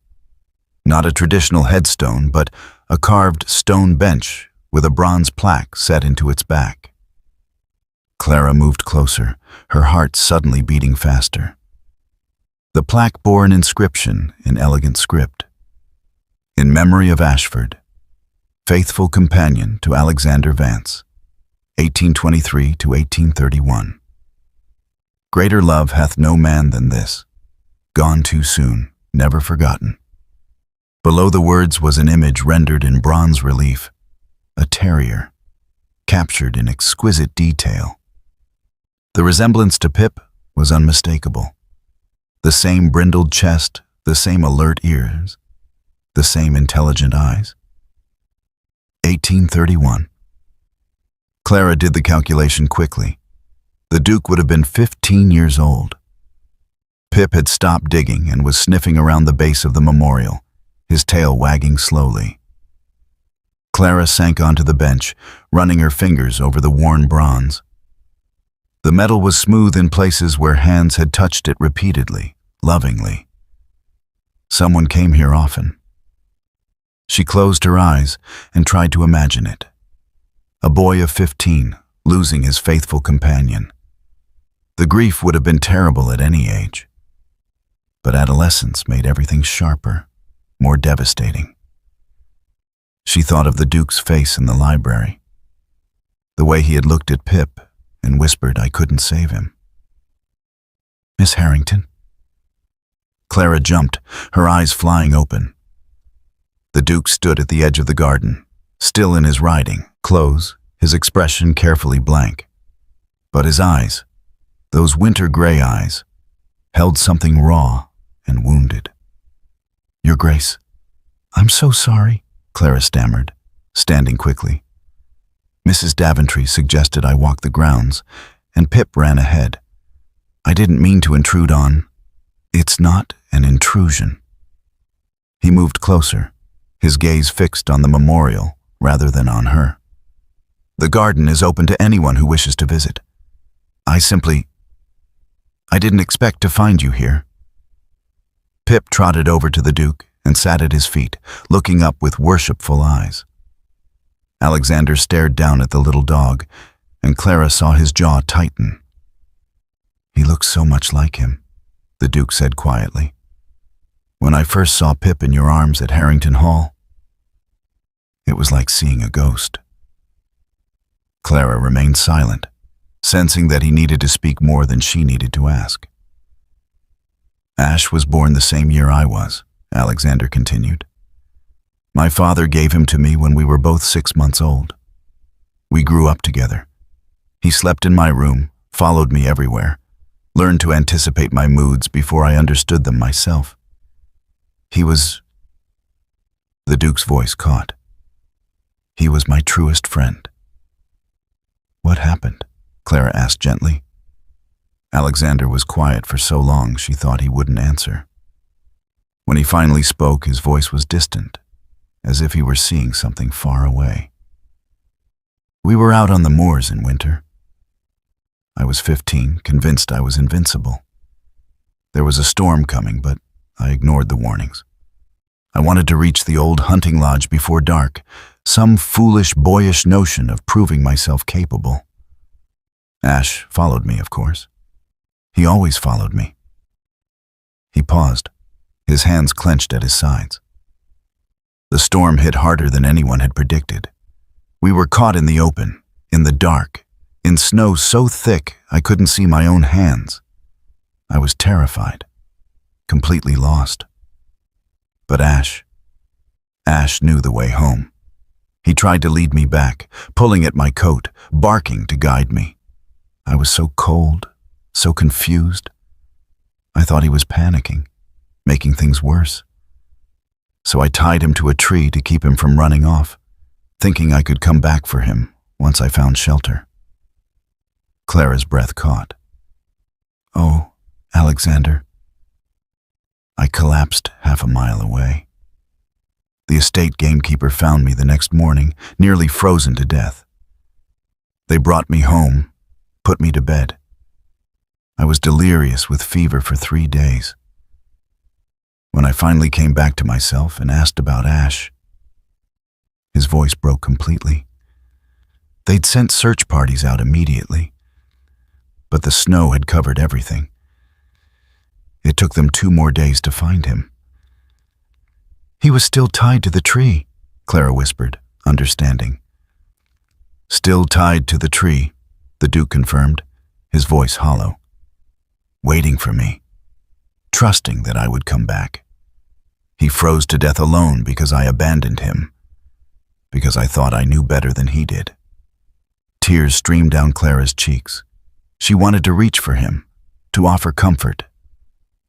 A: not a traditional headstone, but a carved stone bench with a bronze plaque set into its back. Clara moved closer, her heart suddenly beating faster. The plaque bore an inscription in elegant script. "In memory of Ashford, faithful companion to Alexander Vance, 1823 to 1831. Greater love hath no man than this, gone too soon, never forgotten." Below the words was an image rendered in bronze relief, a terrier, captured in exquisite detail. The resemblance to Pip was unmistakable. The same brindled chest, the same alert ears, the same intelligent eyes. 1831. Clara did the calculation quickly. The Duke would have been 15 years old. Pip had stopped digging and was sniffing around the base of the memorial, his tail wagging slowly. Clara sank onto the bench, running her fingers over the worn bronze. The metal was smooth in places where hands had touched it repeatedly, lovingly. Someone came here often. She closed her eyes and tried to imagine it. A boy of 15, losing his faithful companion. The grief would have been terrible at any age. But adolescence made everything sharper, more devastating. She thought of the Duke's face in the library, the way he had looked at Pip and whispered I couldn't save him. "Miss Harrington?" Clara jumped, her eyes flying open. The Duke stood at the edge of the garden, still in his riding clothes, his expression carefully blank. But his eyes, those winter gray eyes, held something raw and wounded. "Your Grace, I'm so sorry," Clara stammered, standing quickly. Mrs. Daventry suggested I walk the grounds, and Pip ran ahead. "I didn't mean to intrude on—" "It's not an intrusion." He moved closer, his gaze fixed on the memorial rather than on her. The garden is open to anyone who wishes to visit. I didn't expect to find you here." Pip trotted over to the Duke and sat at his feet, looking up with worshipful eyes. Alexander stared down at the little dog, and Clara saw his jaw tighten. "He looks so much like him," the Duke said quietly. "When I first saw Pip in your arms at Harrington Hall, it was like seeing a ghost." Clara remained silent, sensing that he needed to speak more than she needed to ask. "Ash was born the same year I was," Alexander continued. "My father gave him to me when we were both 6 months old. We grew up together. He slept in my room, followed me everywhere, learned to anticipate my moods before I understood them myself. He was—" The Duke's voice caught. "He was my truest friend." "What happened?" Clara asked gently. Alexander was quiet for so long she thought he wouldn't answer. When he finally spoke, his voice was distant, as if he were seeing something far away. "We were out on the moors in winter. I was 15, convinced I was invincible. There was a storm coming, but I ignored the warnings. I wanted to reach the old hunting lodge before dark, some foolish, boyish notion of proving myself capable. Ash followed me, of course. He always followed me." He paused, his hands clenched at his sides. The storm hit harder than anyone had predicted. We were caught in the open, in the dark, in snow so thick I couldn't see my own hands. I was terrified, completely lost. But Ash knew the way home. He tried to lead me back, pulling at my coat, barking to guide me. I was so cold, so confused. I thought he was panicking, making things worse. So I tied him to a tree to keep him from running off, thinking I could come back for him once I found shelter. Clara's breath caught. "Oh, Alexander." I collapsed half a mile away. The estate gamekeeper found me the next morning, nearly frozen to death. They brought me home, put me to bed. I was delirious with fever for 3 days. When I finally came back to myself and asked about Ash, his voice broke completely. They'd sent search parties out immediately, but the snow had covered everything. It took them 2 more days to find him. "He was still tied to the tree," Clara whispered, understanding. "Still tied to the tree," the Duke confirmed, his voice hollow. "Waiting for me, trusting that I would come back. He froze to death alone because I abandoned him, because I thought I knew better than he did." Tears streamed down Clara's cheeks. She wanted to reach for him, to offer comfort,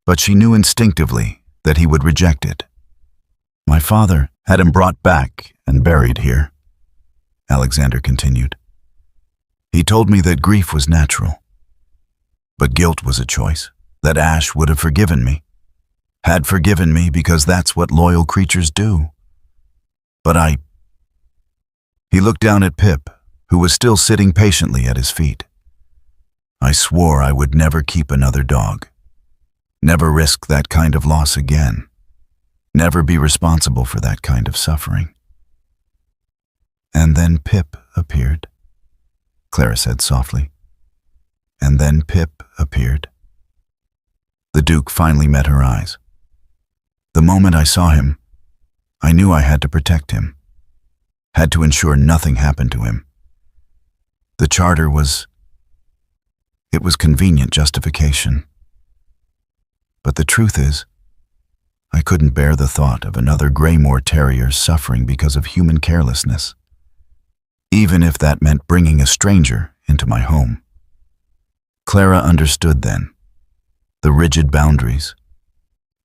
A: but she knew instinctively that he would reject it. "My father had him brought back and buried here," Alexander continued. "He told me that grief was natural, but guilt was a choice, that Ash would have forgiven me, had forgiven me because that's what loyal creatures do. But He looked down at Pip, who was still sitting patiently at his feet. "I swore I would never keep another dog, never risk that kind of loss again, never be responsible for that kind of suffering." "And then Pip appeared," Clara said softly. "And then Pip appeared." The Duke finally met her eyes. "The moment I saw him, I knew I had to protect him, had to ensure nothing happened to him. The charter was convenient justification. But the truth is, I couldn't bear the thought of another Greymoor terrier suffering because of human carelessness, even if that meant bringing a stranger into my home." Clara understood then, the rigid boundaries,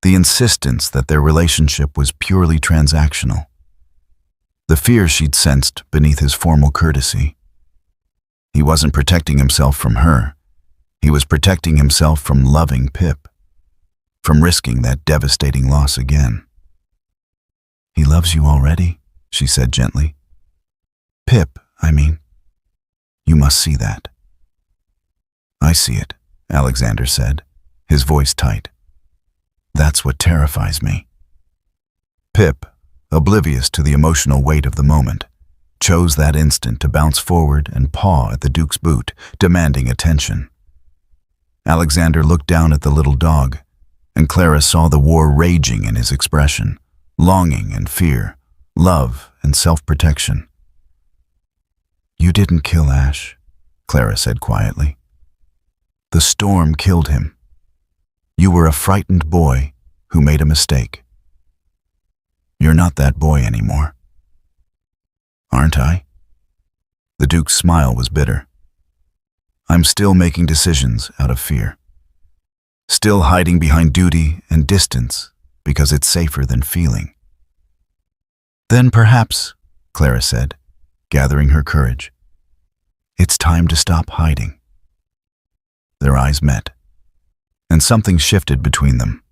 A: the insistence that their relationship was purely transactional, the fear she'd sensed beneath his formal courtesy. He wasn't protecting himself from her. He was protecting himself from loving Pip, from risking that devastating loss again. "He loves you already," she said gently. "Pip, I mean." You must see that." "I see it," Alexander said, his voice tight. "That's what terrifies me." Pip, oblivious to the emotional weight of the moment, chose that instant to bounce forward and paw at the Duke's boot, demanding attention. Alexander looked down at the little dog, and Clara saw the war raging in his expression, longing and fear, love and self-protection. "You didn't kill Ash," Clara said quietly. "The storm killed him. You were a frightened boy who made a mistake. You're not that boy anymore." "Aren't I?" The Duke's smile was bitter. "I'm still making decisions out of fear. Still hiding behind duty and distance because it's safer than feeling." "Then perhaps," Clara said, gathering her courage, "it's time to stop hiding." Their eyes met, and something shifted between them.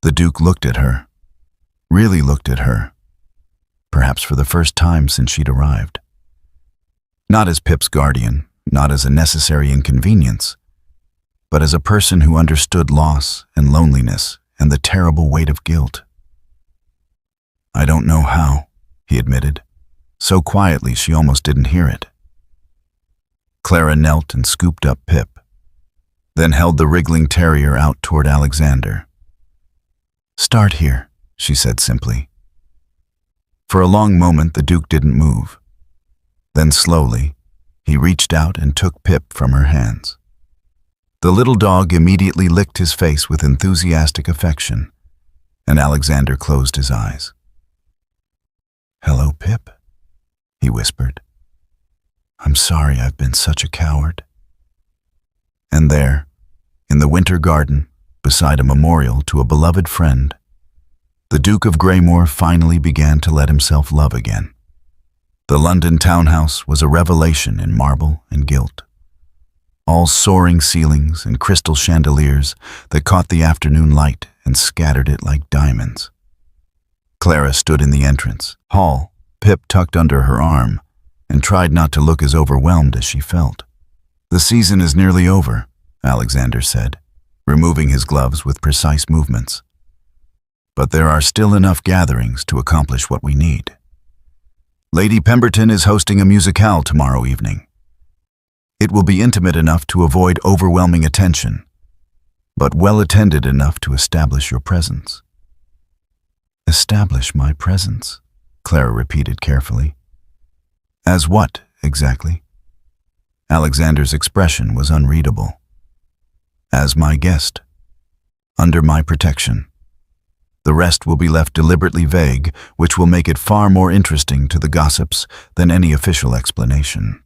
A: The Duke looked at her, really looked at her, perhaps for the first time since she'd arrived. Not as Pip's guardian, not as a necessary inconvenience, but as a person who understood loss and loneliness and the terrible weight of guilt. "I don't know how," he admitted, so quietly she almost didn't hear it. Clara knelt and scooped up Pip, then held the wriggling terrier out toward Alexander. "Start here," she said simply. For a long moment the Duke didn't move. Then slowly, he reached out and took Pip from her hands. The little dog immediately licked his face with enthusiastic affection, and Alexander closed his eyes. "Hello, Pip," he whispered. "I'm sorry I've been such a coward." And there, in the winter garden, beside a memorial to a beloved friend, the Duke of Greymoor finally began to let himself love again. The London townhouse was a revelation in marble and gilt. All soaring ceilings and crystal chandeliers that caught the afternoon light and scattered it like diamonds. Clara stood in the entrance hall, Pip tucked under her arm, and tried not to look as overwhelmed as she felt. "The season is nearly over," Alexander said, removing his gloves with precise movements. "But there are still enough gatherings to accomplish what we need. Lady Pemberton is hosting a musicale tomorrow evening. It will be intimate enough to avoid overwhelming attention, but well-attended enough to establish your presence." "Establish my presence," Clara repeated carefully. "As what, exactly?" Alexander's expression was unreadable. "As my guest. Under my protection. The rest will be left deliberately vague, which will make it far more interesting to the gossips than any official explanation."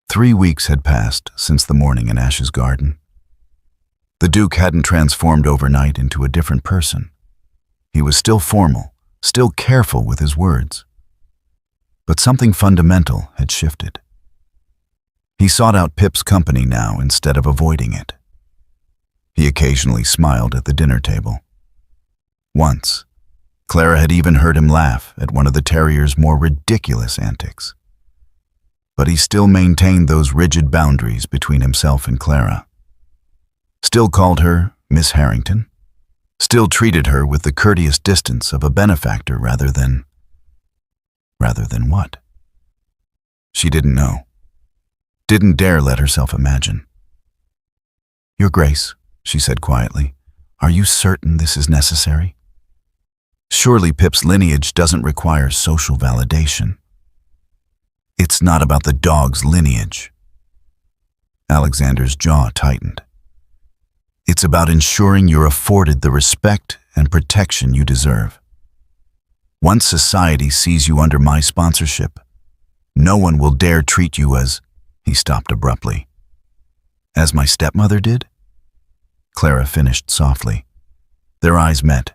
A: 3 weeks had passed since the morning in Ash's garden. The Duke hadn't transformed overnight into a different person. He was still formal, still careful with his words. But something fundamental had shifted. He sought out Pip's company now instead of avoiding it. He occasionally smiled at the dinner table. Once, Clara had even heard him laugh at one of the terrier's more ridiculous antics. But he still maintained those rigid boundaries between himself and Clara. Still called her Miss Harrington. Still treated her with the courteous distance of a benefactor rather than what? She didn't know. Didn't dare let herself imagine. "Your Grace," she said quietly, "are you certain this is necessary? Surely Pip's lineage doesn't require social validation." "It's not about the dog's lineage." Alexander's jaw tightened. "It's about ensuring you're afforded the respect and protection you deserve. Once society sees you under my sponsorship, no one will dare treat you as—" He stopped abruptly. "As my stepmother did?" Clara finished softly. Their eyes met,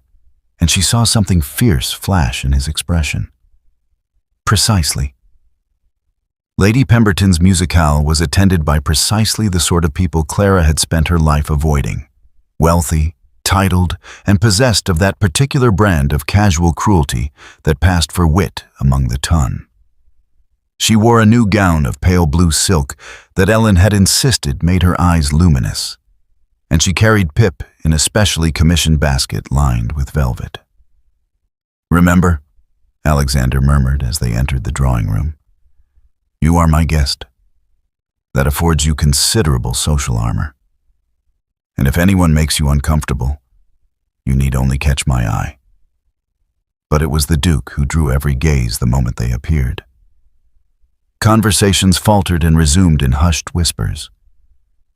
A: and she saw something fierce flash in his expression. "Precisely. Lady Pemberton's musicale was attended by precisely the sort of people Clara had spent her life avoiding. Wealthy, titled, and possessed of that particular brand of casual cruelty that passed for wit among the ton. She wore a new gown of pale blue silk that Ellen had insisted made her eyes luminous, and she carried Pip in a specially commissioned basket lined with velvet. "Remember," Alexander murmured as they entered the drawing room, "you are my guest. That affords you considerable social armor. And if anyone makes you uncomfortable, you need only catch my eye." But it was the Duke who drew every gaze the moment they appeared. Conversations faltered and resumed in hushed whispers.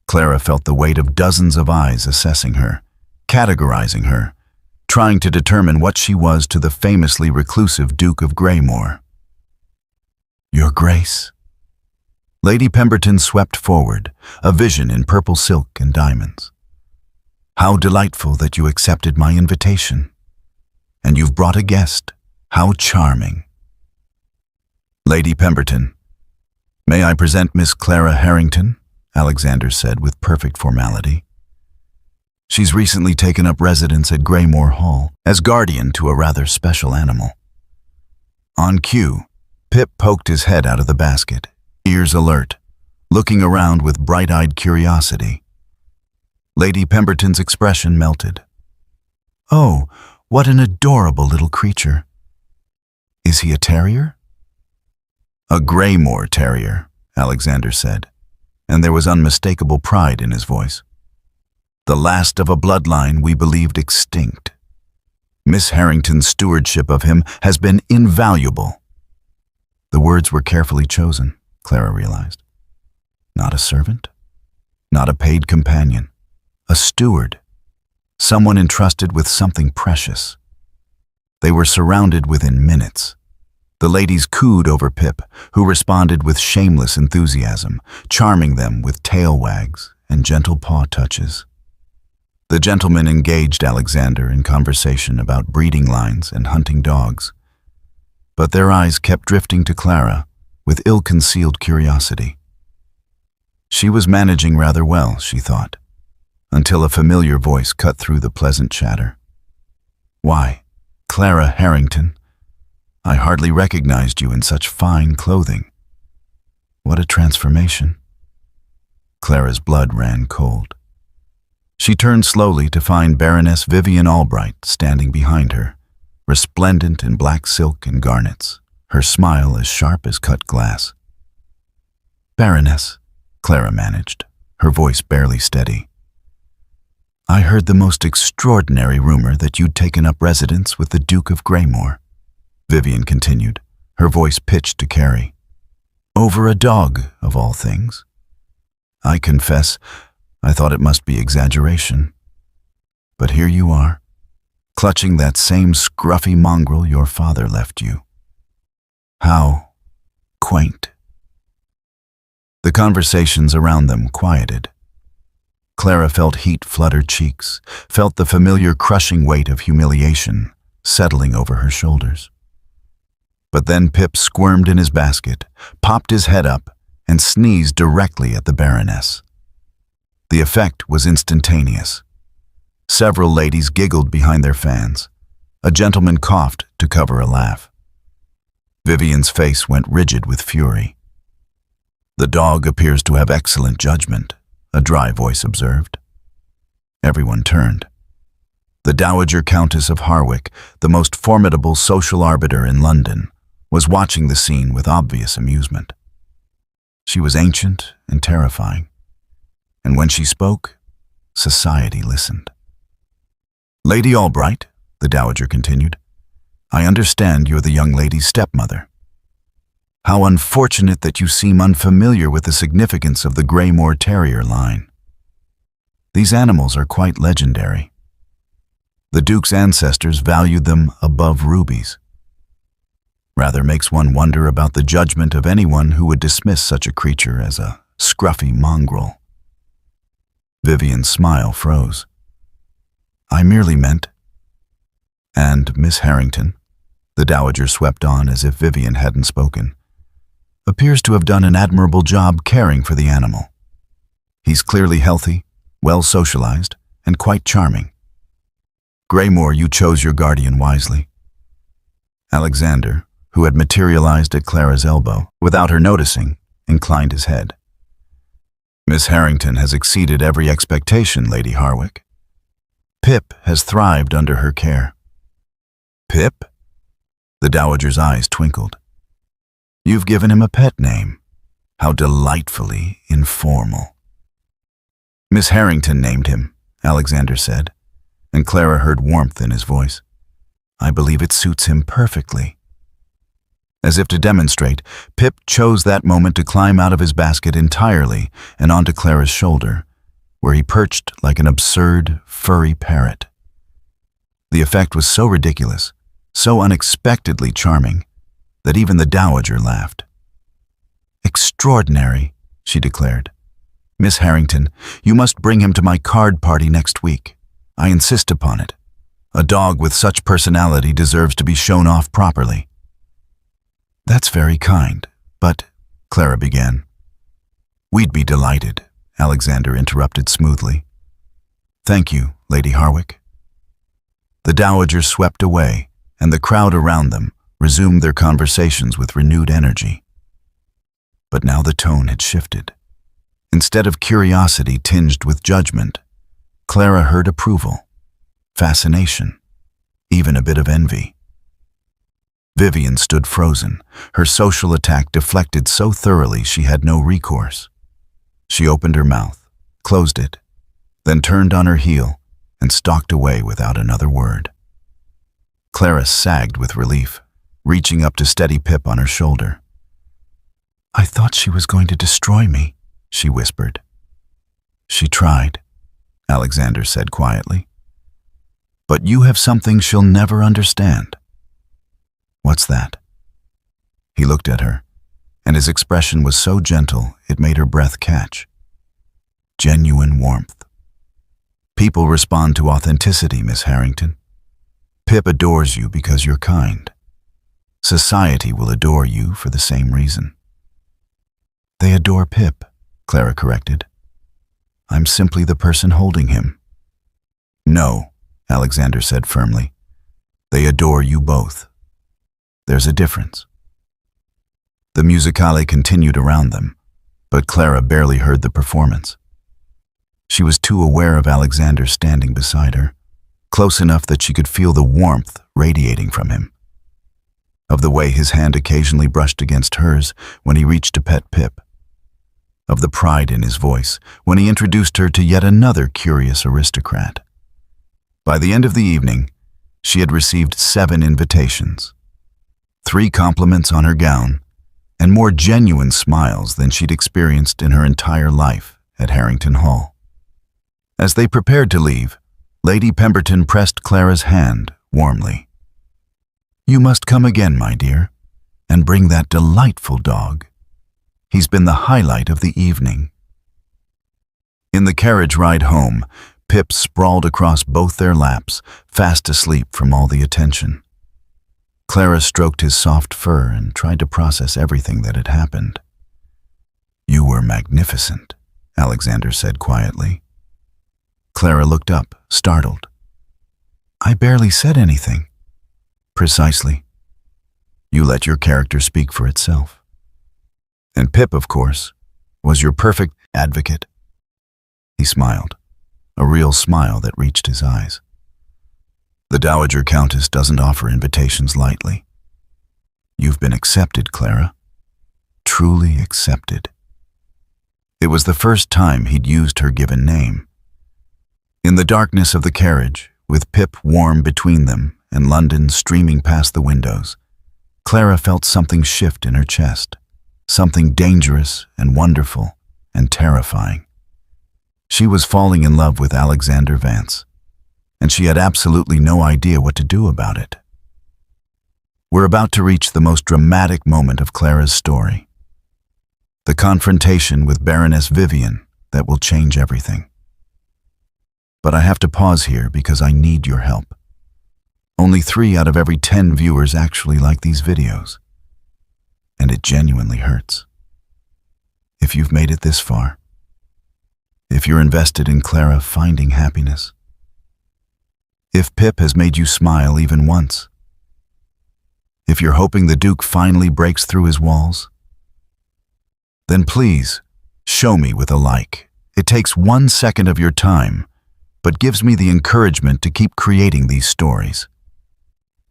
A: Clara felt the weight of dozens of eyes assessing her, categorizing her, trying to determine what she was to the famously reclusive Duke of Greymoor. "Your Grace." Lady Pemberton swept forward, a vision in purple silk and diamonds. "How delightful that you accepted my invitation. And you've brought a guest. How charming." "Lady Pemberton, may I present Miss Clara Harrington?" Alexander said with perfect formality. "She's recently taken up residence at Greymoor Hall as guardian to a rather special animal." On cue, Pip poked his head out of the basket, ears alert, looking around with bright-eyed curiosity. Lady Pemberton's expression melted. "Oh, what an adorable little creature. Is he a terrier?" "A Greymoor terrier," Alexander said, and there was unmistakable pride in his voice. "The last of a bloodline we believed extinct. Miss Harrington's stewardship of him has been invaluable." The words were carefully chosen, Clara realized. Not a servant, not a paid companion, a steward, someone entrusted with something precious. They were surrounded within minutes. The ladies cooed over Pip, who responded with shameless enthusiasm, charming them with tail wags and gentle paw touches. The gentlemen engaged Alexander in conversation about breeding lines and hunting dogs, but their eyes kept drifting to Clara with ill-concealed curiosity. She was managing rather well, she thought, until a familiar voice cut through the pleasant chatter. "Why, Clara Harrington, I hardly recognized you in such fine clothing. What a transformation." Clara's blood ran cold. She turned slowly to find Baroness Vivian Albright standing behind her, resplendent in black silk and garnets, her smile as sharp as cut glass. "Baroness," Clara managed, her voice barely steady, "I heard the most extraordinary rumor that you'd taken up residence with the Duke of Greymoor," Vivian continued, her voice pitched to Carrie. "Over a dog, of all things. I confess, I thought it must be exaggeration. But here you are, clutching that same scruffy mongrel your father left you. How quaint." The conversations around them quieted. Clara felt heat flood her cheeks, felt the familiar crushing weight of humiliation settling over her shoulders. But then Pip squirmed in his basket, popped his head up, and sneezed directly at the Baroness. The effect was instantaneous. Several ladies giggled behind their fans. A gentleman coughed to cover a laugh. Vivian's face went rigid with fury. "The dog appears to have excellent judgment," a dry voice observed. Everyone turned. The Dowager Countess of Harwick, the most formidable social arbiter in London, was watching the scene with obvious amusement. She was ancient and terrifying, and when she spoke, society listened. "Lady Albright," the Dowager continued, "I understand you're the young lady's stepmother. How unfortunate that you seem unfamiliar with the significance of the Greymoor Terrier line. These animals are quite legendary. The Duke's ancestors valued them above rubies. Rather makes one wonder about the judgment of anyone who would dismiss such a creature as a scruffy mongrel." Vivian's smile froze. "I merely meant—" "And Miss Harrington," the Dowager swept on as if Vivian hadn't spoken, "appears to have done an admirable job caring for the animal. He's clearly healthy, well socialized, and quite charming. Greymoor, you chose your guardian wisely. Alexander, who had materialized at Clara's elbow, without her noticing, inclined his head. "Miss Harrington has exceeded every expectation, Lady Harwick. Pip has thrived under her care." "Pip?" The dowager's eyes twinkled. "You've given him a pet name. How delightfully informal." "Miss Harrington named him," Alexander said, and Clara heard warmth in his voice. "I believe it suits him perfectly." As if to demonstrate, Pip chose that moment to climb out of his basket entirely and onto Clara's shoulder, where he perched like an absurd, furry parrot. The effect was so ridiculous, so unexpectedly charming, that even the dowager laughed. "Extraordinary," she declared. "Miss Harrington, you must bring him to my card party next week. I insist upon it. A dog with such personality deserves to be shown off properly." "That's very kind, but," Clara began. "We'd be delighted," Alexander interrupted smoothly. "Thank you, Lady Harwick." The dowager swept away, and the crowd around them resumed their conversations with renewed energy. But now the tone had shifted. Instead of curiosity tinged with judgment, Clara heard approval, fascination, even a bit of envy. Vivian stood frozen, her social attack deflected so thoroughly she had no recourse. She opened her mouth, closed it, then turned on her heel and stalked away without another word. Clara sagged with relief, reaching up to steady Pip on her shoulder. "I thought she was going to destroy me," she whispered. "She tried," Alexander said quietly. "But you have something she'll never understand." "What's that?" He looked at her, and his expression was so gentle it made her breath catch. Genuine warmth. "People respond to authenticity, Miss Harrington. Pip adores you because you're kind. Society will adore you for the same reason." "They adore Pip," Clara corrected. "I'm simply the person holding him." "No," Alexander said firmly. "They adore you both. There's a difference." The musicale continued around them, but Clara barely heard the performance. She was too aware of Alexander standing beside her, close enough that she could feel the warmth radiating from him, of the way his hand occasionally brushed against hers when he reached to pet Pip, of the pride in his voice when he introduced her to yet another curious aristocrat. By the end of the evening, she had received 7 invitations, 3 compliments on her gown, and more genuine smiles than she'd experienced in her entire life at Harrington Hall. As they prepared to leave, Lady Pemberton pressed Clara's hand warmly. "You must come again, my dear, and bring that delightful dog. He's been the highlight of the evening." In the carriage ride home, Pip sprawled across both their laps, fast asleep from all the attention. Clara stroked his soft fur and tried to process everything that had happened. "You were magnificent," Alexander said quietly. Clara looked up, startled. "I barely said anything." "Precisely. You let your character speak for itself. And Pip, of course, was your perfect advocate." He smiled, a real smile that reached his eyes. "The Dowager Countess doesn't offer invitations lightly. You've been accepted, Clara. Truly accepted." It was the first time he'd used her given name. In the darkness of the carriage, with Pip warm between them and London streaming past the windows, Clara felt something shift in her chest, something dangerous and wonderful and terrifying. She was falling in love with Alexander Vance, and she had absolutely no idea what to do about it. We're about to reach the most dramatic moment of Clara's story, the confrontation with Baroness Vivian that will change everything. But I have to pause here because I need your help. Only 3 out of every 10 viewers actually like these videos, and it genuinely hurts. If you've made it this far, if you're invested in Clara finding happiness, if Pip has made you smile even once, If you're hoping the Duke finally breaks through his walls, then please, show me with a like. It takes 1 second of your time, but gives me the encouragement to keep creating these stories.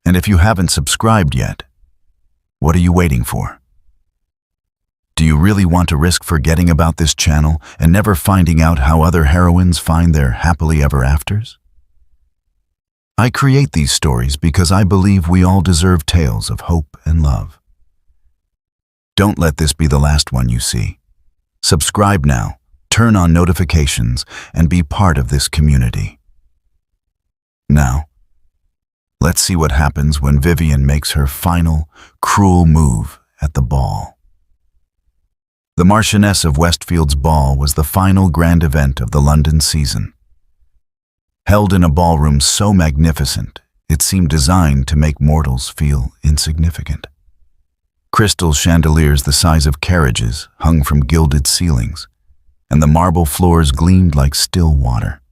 A: And if you haven't subscribed yet, what are you waiting for? Do you really want to risk forgetting about this channel and never finding out how other heroines find their happily ever afters? I create these stories because I believe we all deserve tales of hope and love. Don't let this be the last one you see. Subscribe now, turn on notifications, and be part of this community. Now, let's see what happens when Vivian makes her final, cruel move at the ball. The Marchioness of Westfield's ball was the final grand event of the London season. Held in a ballroom so magnificent, it seemed designed to make mortals feel insignificant. Crystal chandeliers the size of carriages hung from gilded ceilings, and the marble floors gleamed like still water.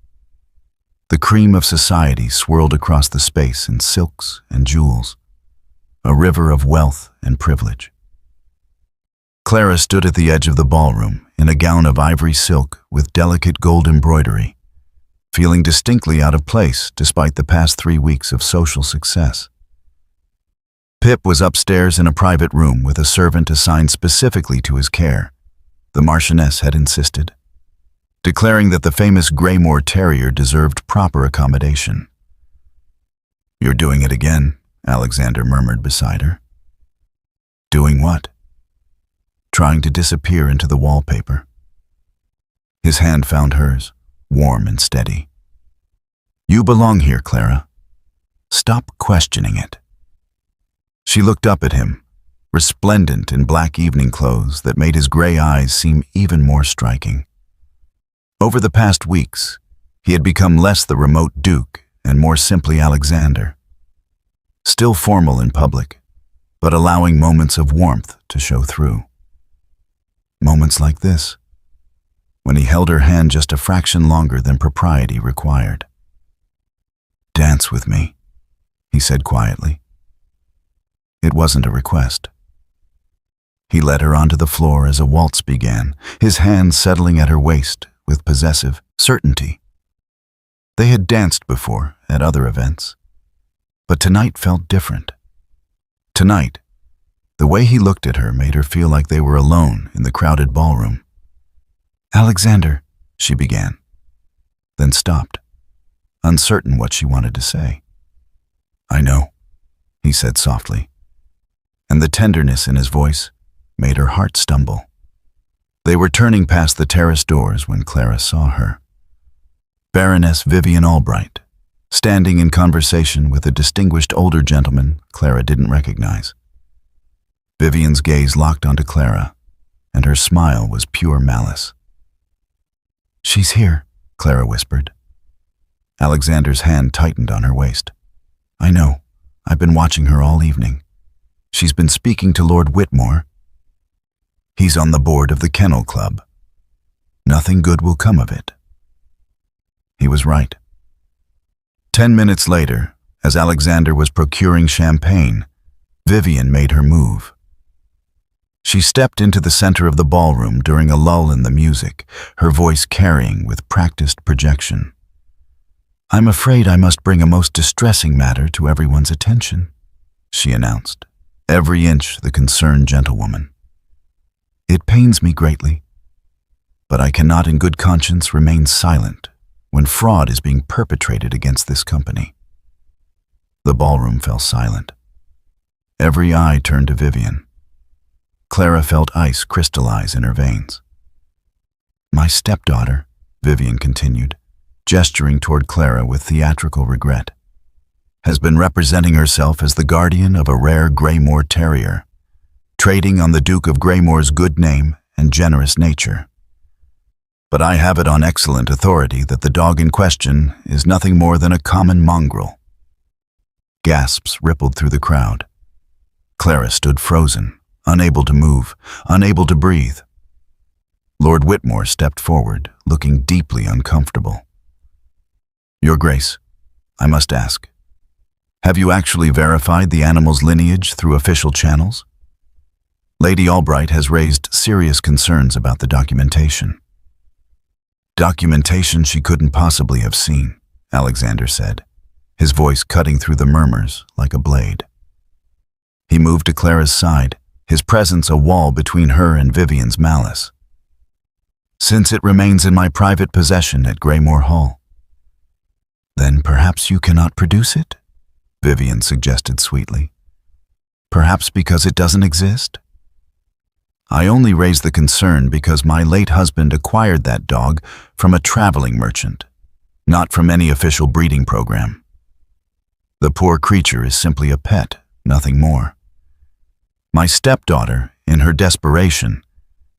A: The cream of society swirled across the space in silks and jewels, a river of wealth and privilege. Clara stood at the edge of the ballroom in a gown of ivory silk with delicate gold embroidery, feeling distinctly out of place despite the past 3 weeks of social success. Pip was upstairs in a private room with a servant assigned specifically to his care, the Marchioness had insisted, declaring that the famous Greymoor terrier deserved proper accommodation. "You're doing it again," Alexander murmured beside her. "Doing what?" "Trying to disappear into the wallpaper." His hand found hers, warm and steady. "You belong here, Clara. Stop questioning it." She looked up at him, resplendent in black evening clothes that made his gray eyes seem even more striking. Over the past weeks, he had become less the remote Duke and more simply Alexander. Still formal in public, but allowing moments of warmth to show through. Moments like this, when he held her hand just a fraction longer than propriety required. "Dance with me," he said quietly. It wasn't a request. He led her onto the floor as a waltz began, his hand settling at her waist with possessive certainty. They had danced before at other events, but tonight felt different. Tonight, the way he looked at her made her feel like they were alone in the crowded ballroom. "Alexander," she began, then stopped, uncertain what she wanted to say. "I know," he said softly, and the tenderness in his voice made her heart stumble. They were turning past the terrace doors when Clara saw her. Baroness Vivian Albright, standing in conversation with a distinguished older gentleman Clara didn't recognize. Vivian's gaze locked onto Clara, and her smile was pure malice. "She's here," Clara whispered. Alexander's hand tightened on her waist. "I know. I've been watching her all evening. She's been speaking to Lord Whitmore. He's on the board of the Kennel Club. Nothing good will come of it." He was right. 10 minutes later, as Alexander was procuring champagne, Vivian made her move. She stepped into the center of the ballroom during a lull in the music, her voice carrying with practiced projection. "I'm afraid I must bring a most distressing matter to everyone's attention," she announced, every inch the concerned gentlewoman. "It pains me greatly, but I cannot in good conscience remain silent when fraud is being perpetrated against this company." The ballroom fell silent. Every eye turned to Vivian. Clara felt ice crystallize in her veins. "My stepdaughter," Vivian continued, gesturing toward Clara with theatrical regret, "has been representing herself as the guardian of a rare Greymoor terrier, trading on the Duke of Greymoor's good name and generous nature. But I have it on excellent authority that the dog in question is nothing more than a common mongrel." Gasps rippled through the crowd. Clara stood frozen, unable to move, unable to breathe. Lord Whitmore stepped forward, looking deeply uncomfortable. "Your Grace, I must ask, Have you actually verified the animal's lineage through official channels? Lady Albright has raised serious concerns about the documentation. Documentation she couldn't possibly have seen, Alexander said, his voice cutting through the murmurs like a blade. He moved to Clara's side, his presence a wall between her and Vivian's malice. Since it remains in my private possession at Greymoor Hall. Then perhaps you cannot produce it? Vivian suggested sweetly. Perhaps because it doesn't exist? I only raise the concern because my late husband acquired that dog from a traveling merchant, not from any official breeding program. The poor creature is simply a pet, nothing more. My stepdaughter, in her desperation,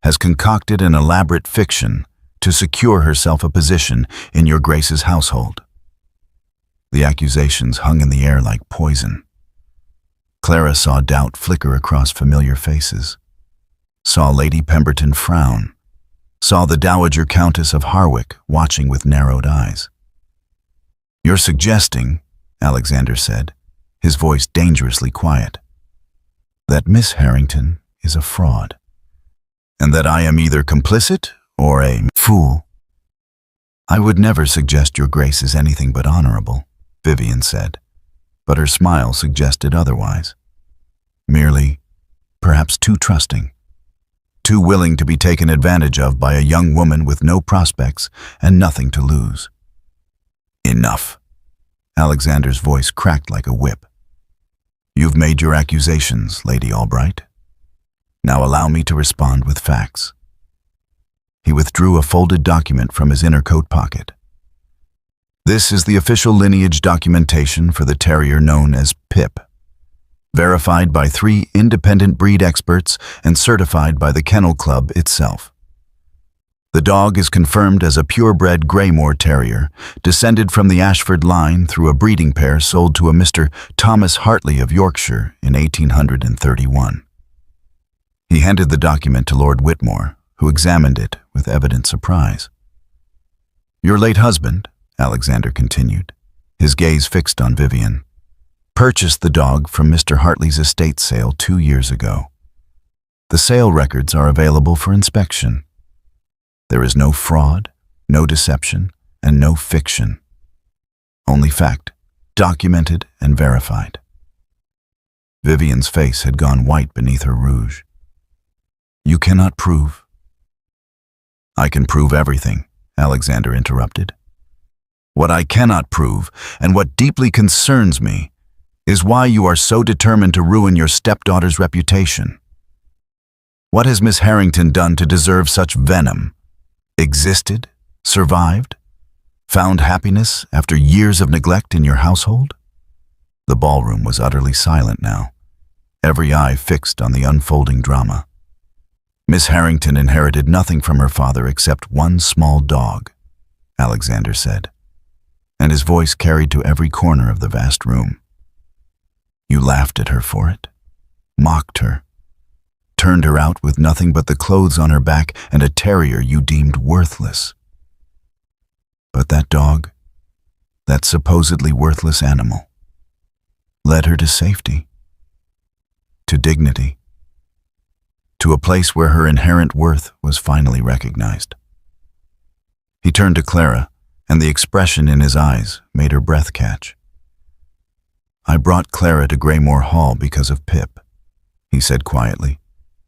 A: has concocted an elaborate fiction to secure herself a position in your Grace's household. The accusations hung in the air like poison. Clara saw doubt flicker across familiar faces, saw Lady Pemberton frown, saw the Dowager Countess of Harwick watching with narrowed eyes. You're suggesting, Alexander said, his voice dangerously quiet, that Miss Harrington is a fraud, and that I am either complicit or a fool. I would never suggest your Grace is anything but honorable, Vivian said, but her smile suggested otherwise. Merely, perhaps too trusting, too willing to be taken advantage of by a young woman with no prospects and nothing to lose. Enough. Alexander's voice cracked like a whip. You've made your accusations, Lady Albright. Now allow me to respond with facts. He withdrew a folded document from his inner coat pocket. This is the official lineage documentation for the terrier known as Pip, verified by 3 independent breed experts and certified by the Kennel Club itself. The dog is confirmed as a purebred Greymoor Terrier, descended from the Ashford line through a breeding pair sold to a Mr. Thomas Hartley of Yorkshire in 1831. He handed the document to Lord Whitmore, who examined it with evident surprise. Your late husband, Alexander continued, his gaze fixed on Vivian, purchased the dog from Mr. Hartley's estate sale 2 years ago. The sale records are available for inspection. There is no fraud, no deception, and no fiction. Only fact, documented and verified. Vivian's face had gone white beneath her rouge. You cannot prove. I can prove everything, Alexander interrupted. What I cannot prove, and what deeply concerns me, is why you are so determined to ruin your stepdaughter's reputation. What has Miss Harrington done to deserve such venom? Existed? Survived? Found happiness after years of neglect in your household? The ballroom was utterly silent now, every eye fixed on the unfolding drama. Miss Harrington inherited nothing from her father except one small dog, Alexander said, and his voice carried to every corner of the vast room. You laughed at her for it, mocked her, turned her out with nothing but the clothes on her back and a terrier you deemed worthless. But that dog, that supposedly worthless animal, led her to safety, to dignity, to a place where her inherent worth was finally recognized. He turned to Clara, and the expression in his eyes made her breath catch. I brought Clara to Greymoor Hall because of Pip, he said quietly,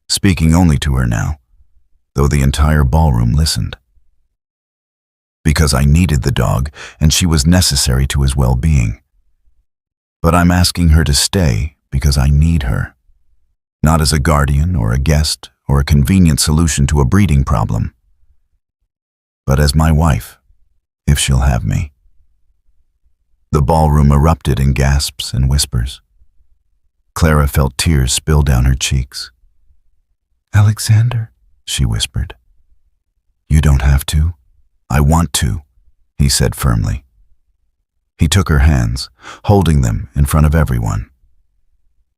A: speaking only to her now, though the entire ballroom listened. Because I needed the dog, and she was necessary to his well-being. But I'm asking her to stay because I need her, not as a guardian or a guest or a convenient solution to a breeding problem, but as my wife, if she'll have me. The ballroom erupted in gasps and whispers. Clara felt tears spill down her cheeks. Alexander, she whispered. You don't have to. I want to, he said firmly. He took her hands, holding them in front of everyone.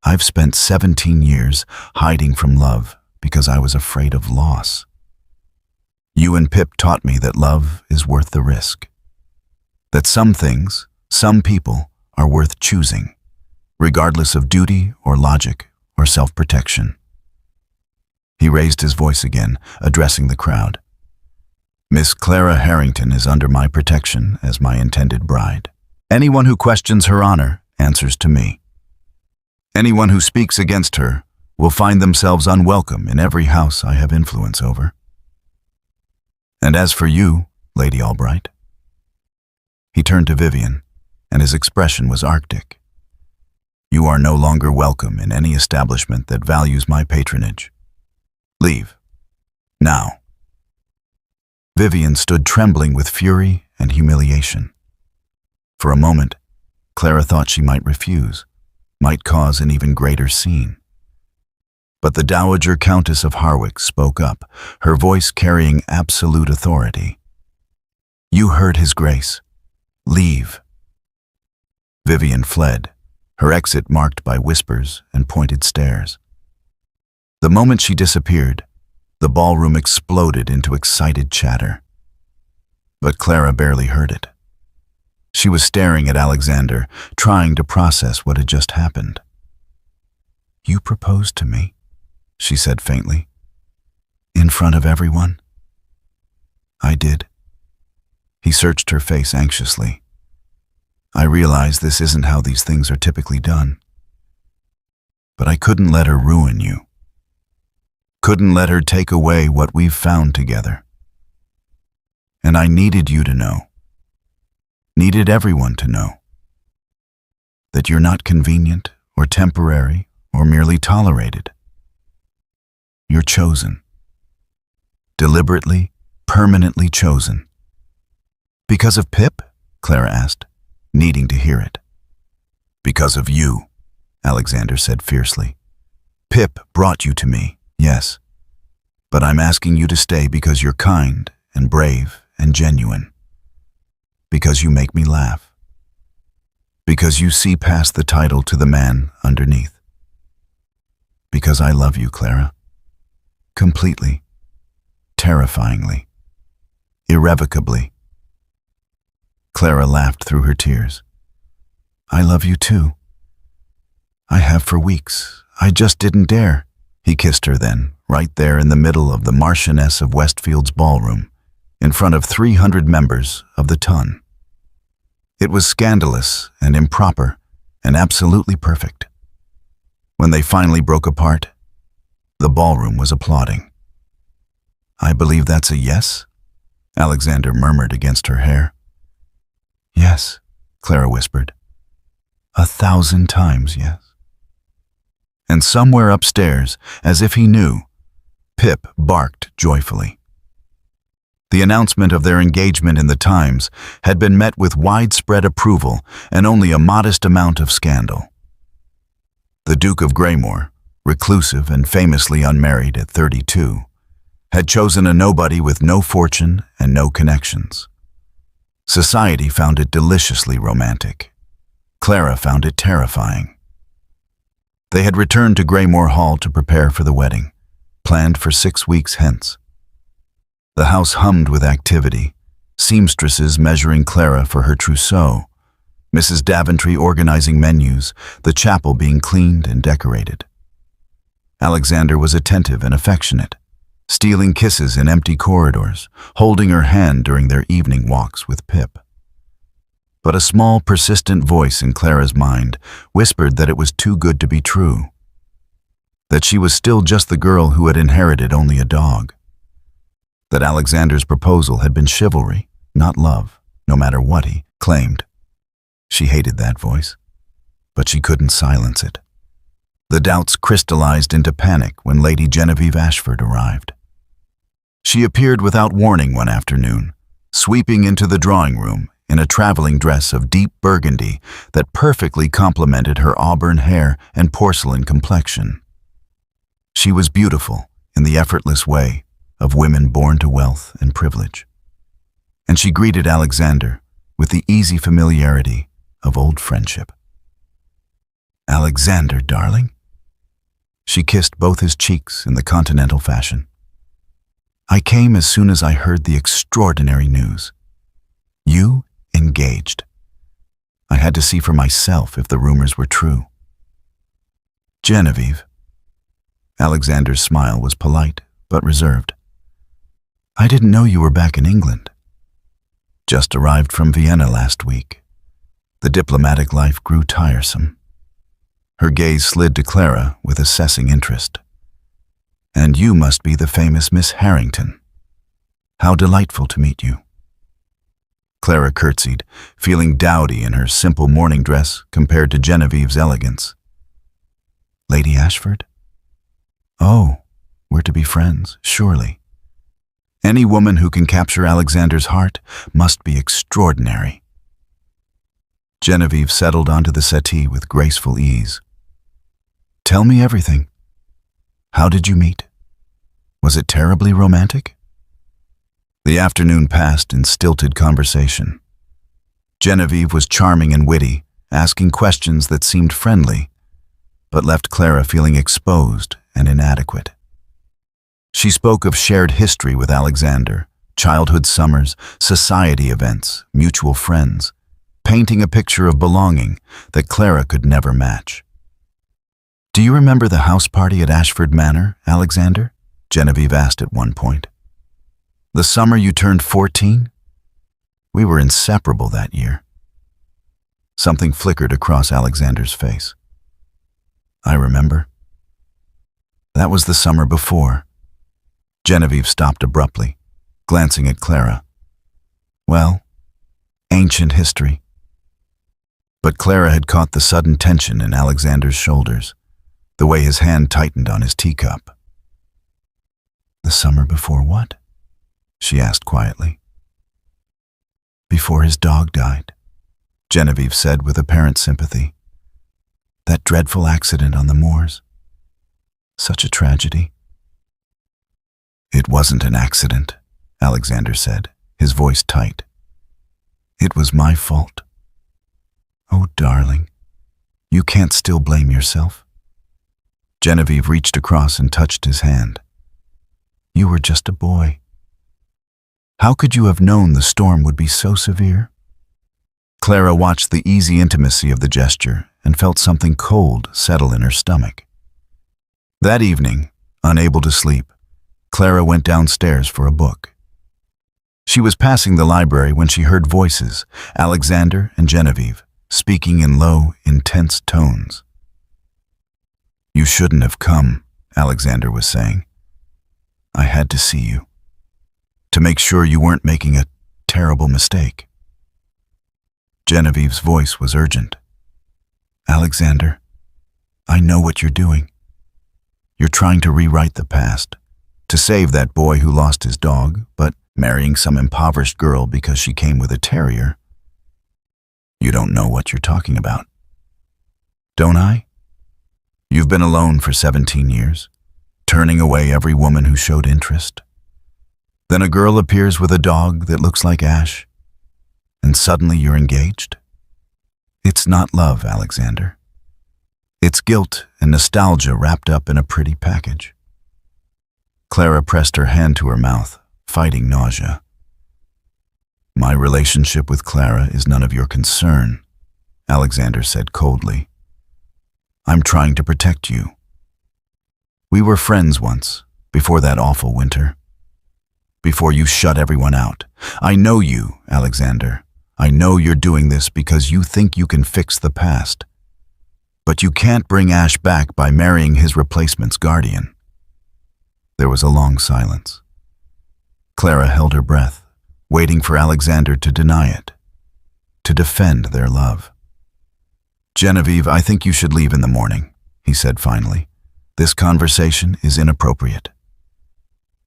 A: I've spent 17 years hiding from love because I was afraid of loss. You and Pip taught me that love is worth the risk. That some things, some people, are worth choosing. regardless of duty or logic or self-protection. He raised his voice again, addressing the crowd. Miss Clara Harrington is under my protection as my intended bride. Anyone who questions her honor answers to me. Anyone who speaks against her will find themselves unwelcome in every house I have influence over. And as for you, Lady Albright, he turned to Vivian, and his expression was arctic. You are no longer welcome in any establishment that values my patronage. Leave. Now. Vivian stood trembling with fury and humiliation. For a moment, Clara thought she might refuse, might cause an even greater scene. But the Dowager Countess of Harwick spoke up, her voice carrying absolute authority. You heard his grace. Leave. Vivian fled, her exit marked by whispers and pointed stares. The moment she disappeared, the ballroom exploded into excited chatter. But Clara barely heard it. She was staring at Alexander, trying to process what had just happened. You proposed to me, she said faintly. In front of everyone? I did. He searched her face anxiously. I realize this isn't how these things are typically done. But I couldn't let her ruin you. Couldn't let her take away what we've found together. And I needed you to know. Needed everyone to know. That you're not convenient or temporary or merely tolerated. You're chosen. Deliberately, permanently chosen. Because of Pip? Clara asked, needing to hear it. Because of you, Alexander said fiercely. Pip brought you to me, yes. But I'm asking you to stay because you're kind and brave and genuine. Because you make me laugh. Because you see past the title to the man underneath. Because I love you, Clara. Completely. Terrifyingly. Irrevocably. Clara laughed through her tears. I love you too. I have for weeks. I just didn't dare. He kissed her then, right there in the middle of the Marchioness of Westfield's ballroom, in front of 300 members of the Ton. It was scandalous and improper and absolutely perfect. When they finally broke apart, the ballroom was applauding. I believe that's a yes? Alexander murmured against her hair. Yes, Clara whispered. 1,000 times yes. And somewhere upstairs, as if he knew, Pip barked joyfully. The announcement of their engagement in the Times had been met with widespread approval and only a modest amount of scandal. The Duke of Greymoor, reclusive and famously unmarried at 32, had chosen a nobody with no fortune and no connections. Society found it deliciously romantic. Clara found it terrifying. They had returned to Greymoor Hall to prepare for the wedding, planned for 6 weeks hence. The house hummed with activity, seamstresses measuring Clara for her trousseau, Mrs. Daventry organizing menus, the chapel being cleaned and decorated. Alexander was attentive and affectionate, stealing kisses in empty corridors, holding her hand during their evening walks with Pip. But a small, persistent voice in Clara's mind whispered that it was too good to be true, that she was still just the girl who had inherited only a dog, that Alexander's proposal had been chivalry, not love, no matter what he claimed. She hated that voice, but she couldn't silence it. The doubts crystallized into panic when Lady Genevieve Ashford arrived. She appeared without warning one afternoon, sweeping into the drawing room in a traveling dress of deep burgundy that perfectly complemented her auburn hair and porcelain complexion. She was beautiful in the effortless way of women born to wealth and privilege. And she greeted Alexander with the easy familiarity of old friendship. Alexander, darling. She kissed both his cheeks in the continental fashion. I came as soon as I heard the extraordinary news. You engaged. I had to see for myself if the rumors were true. Genevieve. Alexander's smile was polite, but reserved. I didn't know you were back in England. Just arrived from Vienna last week. The diplomatic life grew tiresome. Her gaze slid to Clara with assessing interest. And you must be the famous Miss Harrington. How delightful to meet you. Clara curtsied, feeling dowdy in her simple morning dress compared to Genevieve's elegance. Lady Ashford? Oh, we're to be friends, surely. Any woman who can capture Alexander's heart must be extraordinary. Genevieve settled onto the settee with graceful ease. Tell me everything. How did you meet? Was it terribly romantic? The afternoon passed in stilted conversation. Genevieve was charming and witty, asking questions that seemed friendly, but left Clara feeling exposed and inadequate. She spoke of shared history with Alexander, childhood summers, society events, mutual friends, painting a picture of belonging that Clara could never match. Do you remember the house party at Ashford Manor, Alexander? Genevieve asked at one point. The summer you turned 14? We were inseparable that year. Something flickered across Alexander's face. I remember. That was the summer before. Genevieve stopped abruptly, glancing at Clara. Well, ancient history. But Clara had caught the sudden tension in Alexander's shoulders, the way his hand tightened on his teacup. The summer before what? She asked quietly. Before his dog died, Genevieve said with apparent sympathy. That dreadful accident on the moors. Such a tragedy. It wasn't an accident, Alexander said, his voice tight. It was my fault. Oh, darling, you can't still blame yourself. Genevieve reached across and touched his hand. You were just a boy. How could you have known the storm would be so severe? Clara watched the easy intimacy of the gesture and felt something cold settle in her stomach. That evening, unable to sleep, Clara went downstairs for a book. She was passing the library when she heard voices, Alexander and Genevieve, speaking in low, intense tones. You shouldn't have come, Alexander was saying. I had to see you, to make sure you weren't making a terrible mistake. Genevieve's voice was urgent. Alexander, I know what you're doing. You're trying to rewrite the past, to save that boy who lost his dog, but marrying some impoverished girl because she came with a terrier. You don't know what you're talking about. Don't I? You've been alone for 17 years, turning away every woman who showed interest. Then a girl appears with a dog that looks like Ash, and suddenly you're engaged? It's not love, Alexander. It's guilt and nostalgia wrapped up in a pretty package. Clara pressed her hand to her mouth, fighting nausea. My relationship with Clara is none of your concern, Alexander said coldly. I'm trying to protect you. We were friends once, before that awful winter. Before you shut everyone out. I know you, Alexander. I know you're doing this because you think you can fix the past. But you can't bring Ash back by marrying his replacement's guardian. There was a long silence. Clara held her breath, waiting for Alexander to deny it, to defend their love. Genevieve, I think you should leave in the morning, he said finally. This conversation is inappropriate.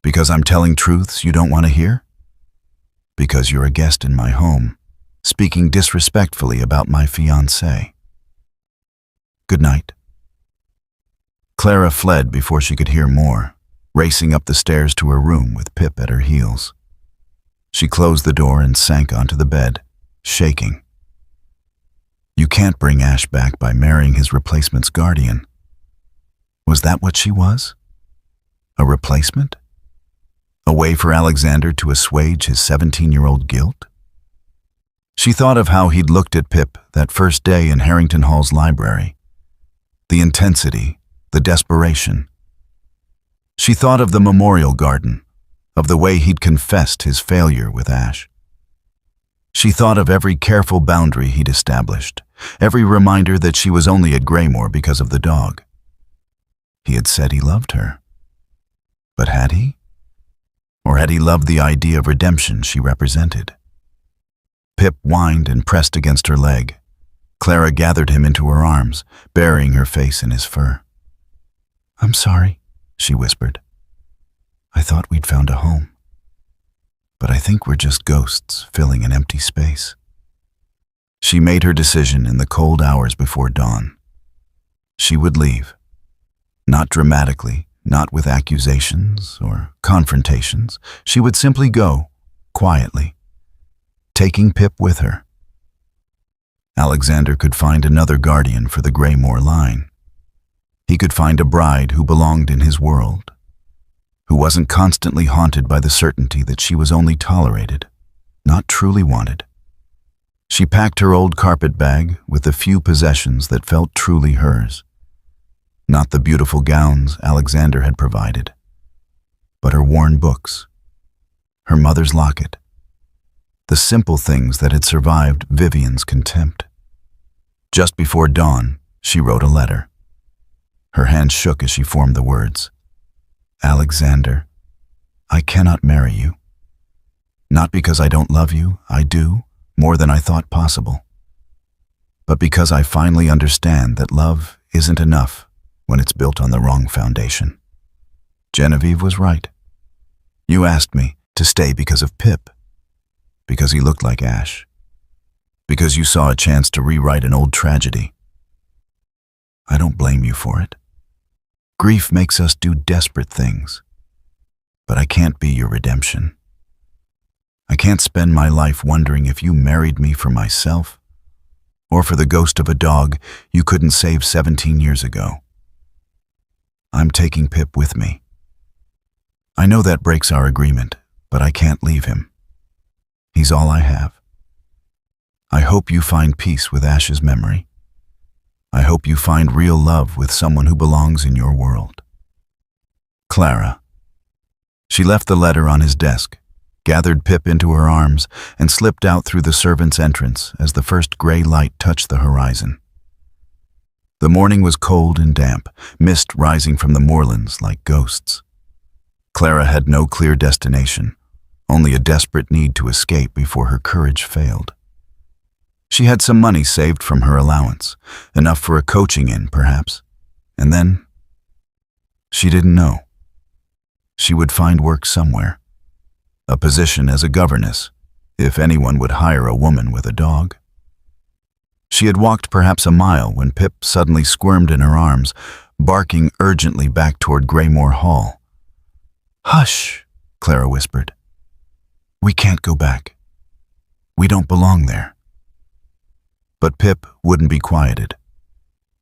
A: Because I'm telling truths you don't want to hear? Because you're a guest in my home, speaking disrespectfully about my fiancé. Good night. Clara fled before she could hear more, racing up the stairs to her room with Pip at her heels. She closed the door and sank onto the bed, shaking. You can't bring Ash back by marrying his replacement's guardian. Was that what she was? A replacement? A way for Alexander to assuage his 17-year-old guilt? She thought of how he'd looked at Pip that first day in Harrington Hall's library. The intensity, the desperation. She thought of the memorial garden, of the way he'd confessed his failure with Ash. She thought of every careful boundary he'd established, every reminder that she was only at Greymoor because of the dog. He had said he loved her. But had he? Or had he loved the idea of redemption she represented? Pip whined and pressed against her leg. Clara gathered him into her arms, burying her face in his fur. "I'm sorry," she whispered. "I thought we'd found a home. But I think we're just ghosts filling an empty space." She made her decision in the cold hours before dawn. She would leave. Not dramatically, not with accusations or confrontations. She would simply go, quietly, taking Pip with her. Alexander could find another guardian for the Greymoor line. He could find a bride who belonged in his world, who wasn't constantly haunted by the certainty that she was only tolerated, not truly wanted. She packed her old carpet bag with the few possessions that felt truly hers. Not the beautiful gowns Alexander had provided, but her worn books, her mother's locket, the simple things that had survived Vivian's contempt. Just before dawn, she wrote a letter. Her hand shook as she formed the words. "Alexander, I cannot marry you. Not because I don't love you, I do, more than I thought possible. But because I finally understand that love isn't enough when it's built on the wrong foundation. Genevieve was right. You asked me to stay because of Pip, because he looked like Ash, because you saw a chance to rewrite an old tragedy. I don't blame you for it. Grief makes us do desperate things, but I can't be your redemption. I can't spend my life wondering if you married me for myself or for the ghost of a dog you couldn't save 17 years ago. I'm taking Pip with me. I know that breaks our agreement, but I can't leave him. He's all I have. I hope you find peace with Ash's memory. I hope you find real love with someone who belongs in your world. Clara." She left the letter on his desk, gathered Pip into her arms, and slipped out through the servants' entrance as the first gray light touched the horizon. The morning was cold and damp, mist rising from the moorlands like ghosts. Clara had no clear destination, only a desperate need to escape before her courage failed. She had some money saved from her allowance, enough for a coaching in, perhaps. And then, she didn't know. She would find work somewhere. A position as a governess, if anyone would hire a woman with a dog. She had walked perhaps a mile when Pip suddenly squirmed in her arms, barking urgently back toward Greymoor Hall. "Hush," Clara whispered. "We can't go back. We don't belong there." But Pip wouldn't be quieted.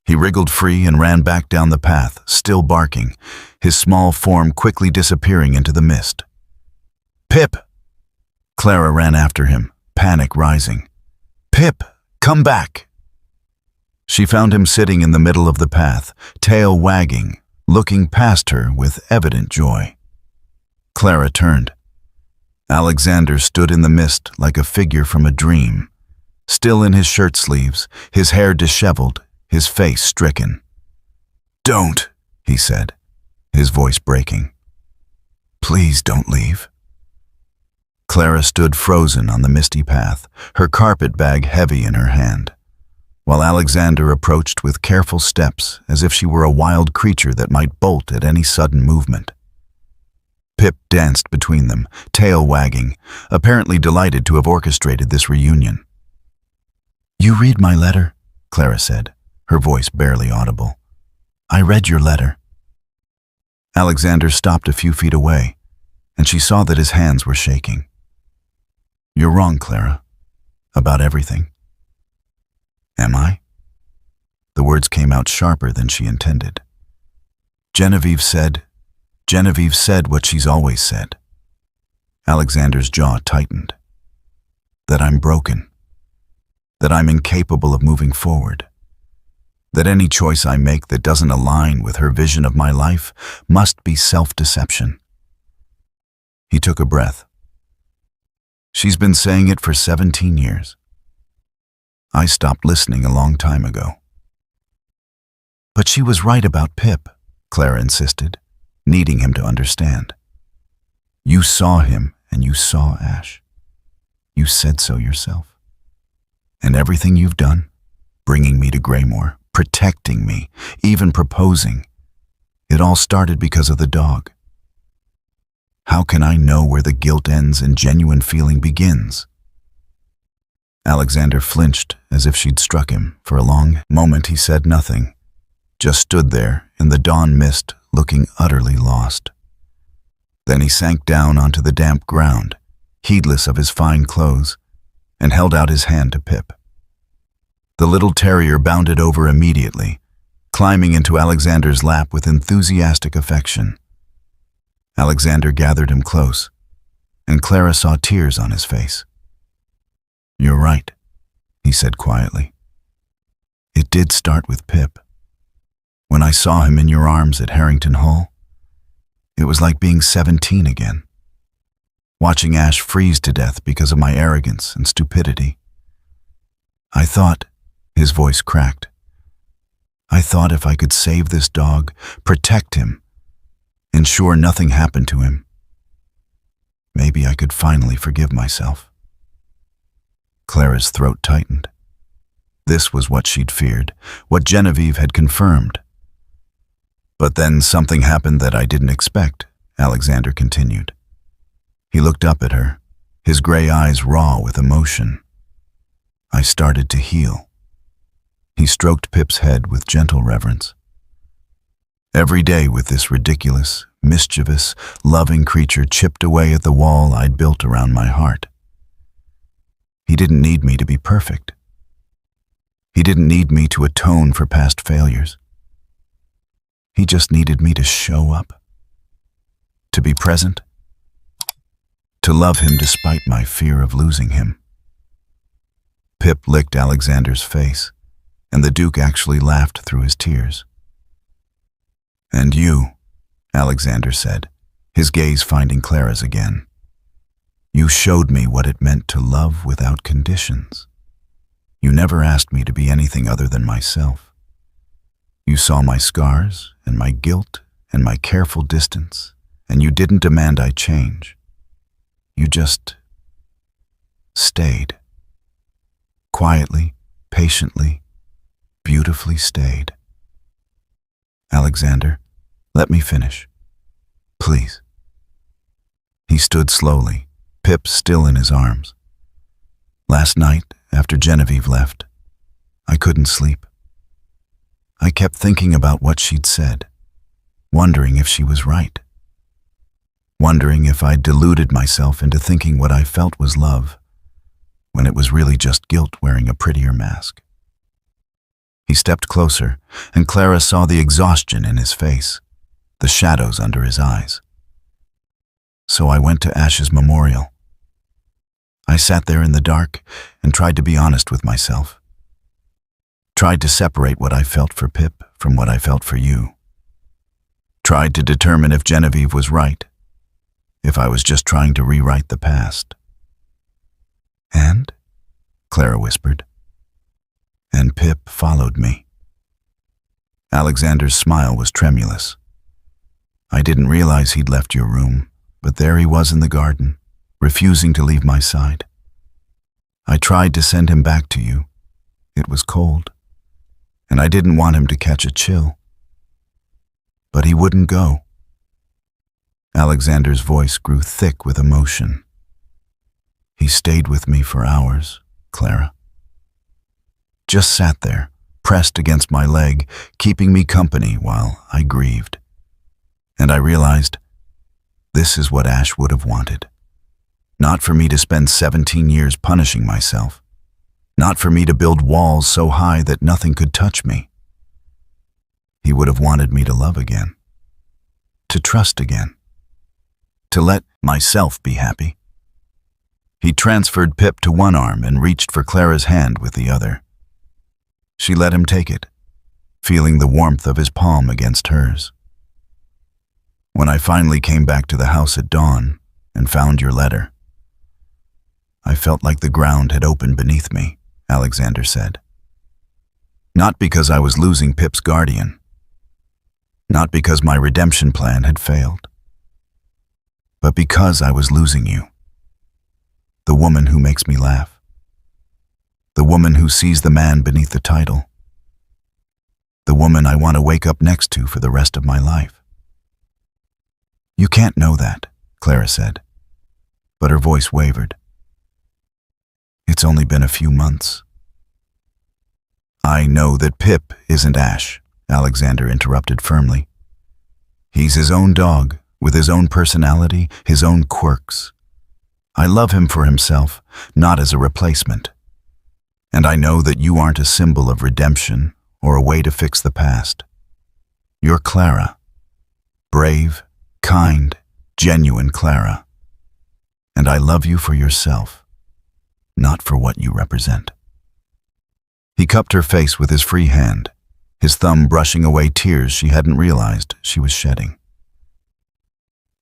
A: He wriggled free and ran back down the path, still barking, his small form quickly disappearing into the mist. "Pip!" Clara ran after him, panic rising. "Pip, come back!" She found him sitting in the middle of the path, tail wagging, looking past her with evident joy. Clara turned. Alexander stood in the mist like a figure from a dream, still in his shirt sleeves, his hair disheveled, his face stricken. "Don't," he said, his voice breaking. "Please don't leave." Clara stood frozen on the misty path, her carpet bag heavy in her hand, while Alexander approached with careful steps as if she were a wild creature that might bolt at any sudden movement. Pip danced between them, tail wagging, apparently delighted to have orchestrated this reunion. "You read my letter," Clara said, her voice barely audible. "I read your letter." Alexander stopped a few feet away, and she saw that his hands were shaking. "You're wrong, Clara, about everything." "Am I?" The words came out sharper than she intended. Genevieve said what she's always said." Alexander's jaw tightened. "That I'm broken. That I'm incapable of moving forward. that any choice I make that doesn't align with her vision of my life must be self-deception. He took a breath. She's been saying it for 17 years. I stopped listening a long time ago. But she was right about Pip, Clara insisted, needing him to understand. You saw him and you saw Ash. You said so yourself. And everything you've done, bringing me to Greymoor, protecting me, even proposing, it all started because of the dog. How can I know where the guilt ends and genuine feeling begins? Alexander flinched as if she'd struck him. For a long moment he said nothing, just stood there in the dawn mist looking utterly lost. Then he sank down onto the damp ground, heedless of his fine clothes, and held out his hand to Pip. The little terrier bounded over immediately, climbing into Alexander's lap with enthusiastic affection. Alexander gathered him close, and Clara saw tears on his face. You're right, he said quietly. It did start with Pip. When I saw him in your arms at Harrington Hall, it was like being 17 again. Watching Ash freeze to death because of my arrogance and stupidity. I thought, his voice cracked, I thought if I could save this dog, protect him, ensure nothing happened to him, maybe I could finally forgive myself. Clara's throat tightened. This was what she'd feared, what Genevieve had confirmed. But then something happened that I didn't expect, Alexander continued. He looked up at her, his gray eyes raw with emotion. I started to heal. He stroked Pip's head with gentle reverence. Every day with this ridiculous, mischievous, loving creature chipped away at the wall I'd built around my heart. He didn't need me to be perfect. He didn't need me to atone for past failures. He just needed me to show up, to be present, to love him despite my fear of losing him. Pip licked Alexander's face, and the Duke actually laughed through his tears. And you, Alexander said, his gaze finding Clara's again. You showed me what it meant to love without conditions. You never asked me to be anything other than myself. You saw my scars and my guilt and my careful distance, and you didn't demand I change. You just stayed. Quietly, patiently, beautifully stayed. Alexander, let me finish. Please. He stood slowly, Pip still in his arms. Last night, after Genevieve left, I couldn't sleep. I kept thinking about what she'd said, wondering if she was right. Wondering if I'd deluded myself into thinking what I felt was love, when it was really just guilt wearing a prettier mask. He stepped closer, and Clara saw the exhaustion in his face, the shadows under his eyes. So I went to Ash's memorial. I sat there in the dark and tried to be honest with myself. Tried to separate what I felt for Pip from what I felt for you. Tried to determine if Genevieve was right, if I was just trying to rewrite the past. And? Clara whispered. And Pip followed me. Alexander's smile was tremulous. I didn't realize he'd left your room, but there he was in the garden, refusing to leave my side. I tried to send him back to you. It was cold, and I didn't want him to catch a chill. But he wouldn't go. Alexander's voice grew thick with emotion. He stayed with me for hours, Clara. Just sat there, pressed against my leg, keeping me company while I grieved. And I realized, this is what Ash would have wanted. Not for me to spend 17 years punishing myself. Not for me to build walls so high that nothing could touch me. He would have wanted me to love again. To trust again. To let myself be happy. He transferred Pip to one arm and reached for Clara's hand with the other. She let him take it, feeling the warmth of his palm against hers. When I finally came back to the house at dawn and found your letter, I felt like the ground had opened beneath me, Alexander said. Not because I was losing Pip's guardian. Not because my redemption plan had failed. But because I was losing you. The woman who makes me laugh. The woman who sees the man beneath the title. The woman I want to wake up next to for the rest of my life. You can't know that, Clara said, but her voice wavered. It's only been a few months. I know that Pip isn't Ash, Alexander interrupted firmly. He's his own dog, with his own personality, his own quirks. I love him for himself, not as a replacement. And I know that you aren't a symbol of redemption or a way to fix the past. You're Clara. Brave, kind, genuine Clara. And I love you for yourself, not for what you represent. He cupped her face with his free hand, his thumb brushing away tears she hadn't realized she was shedding.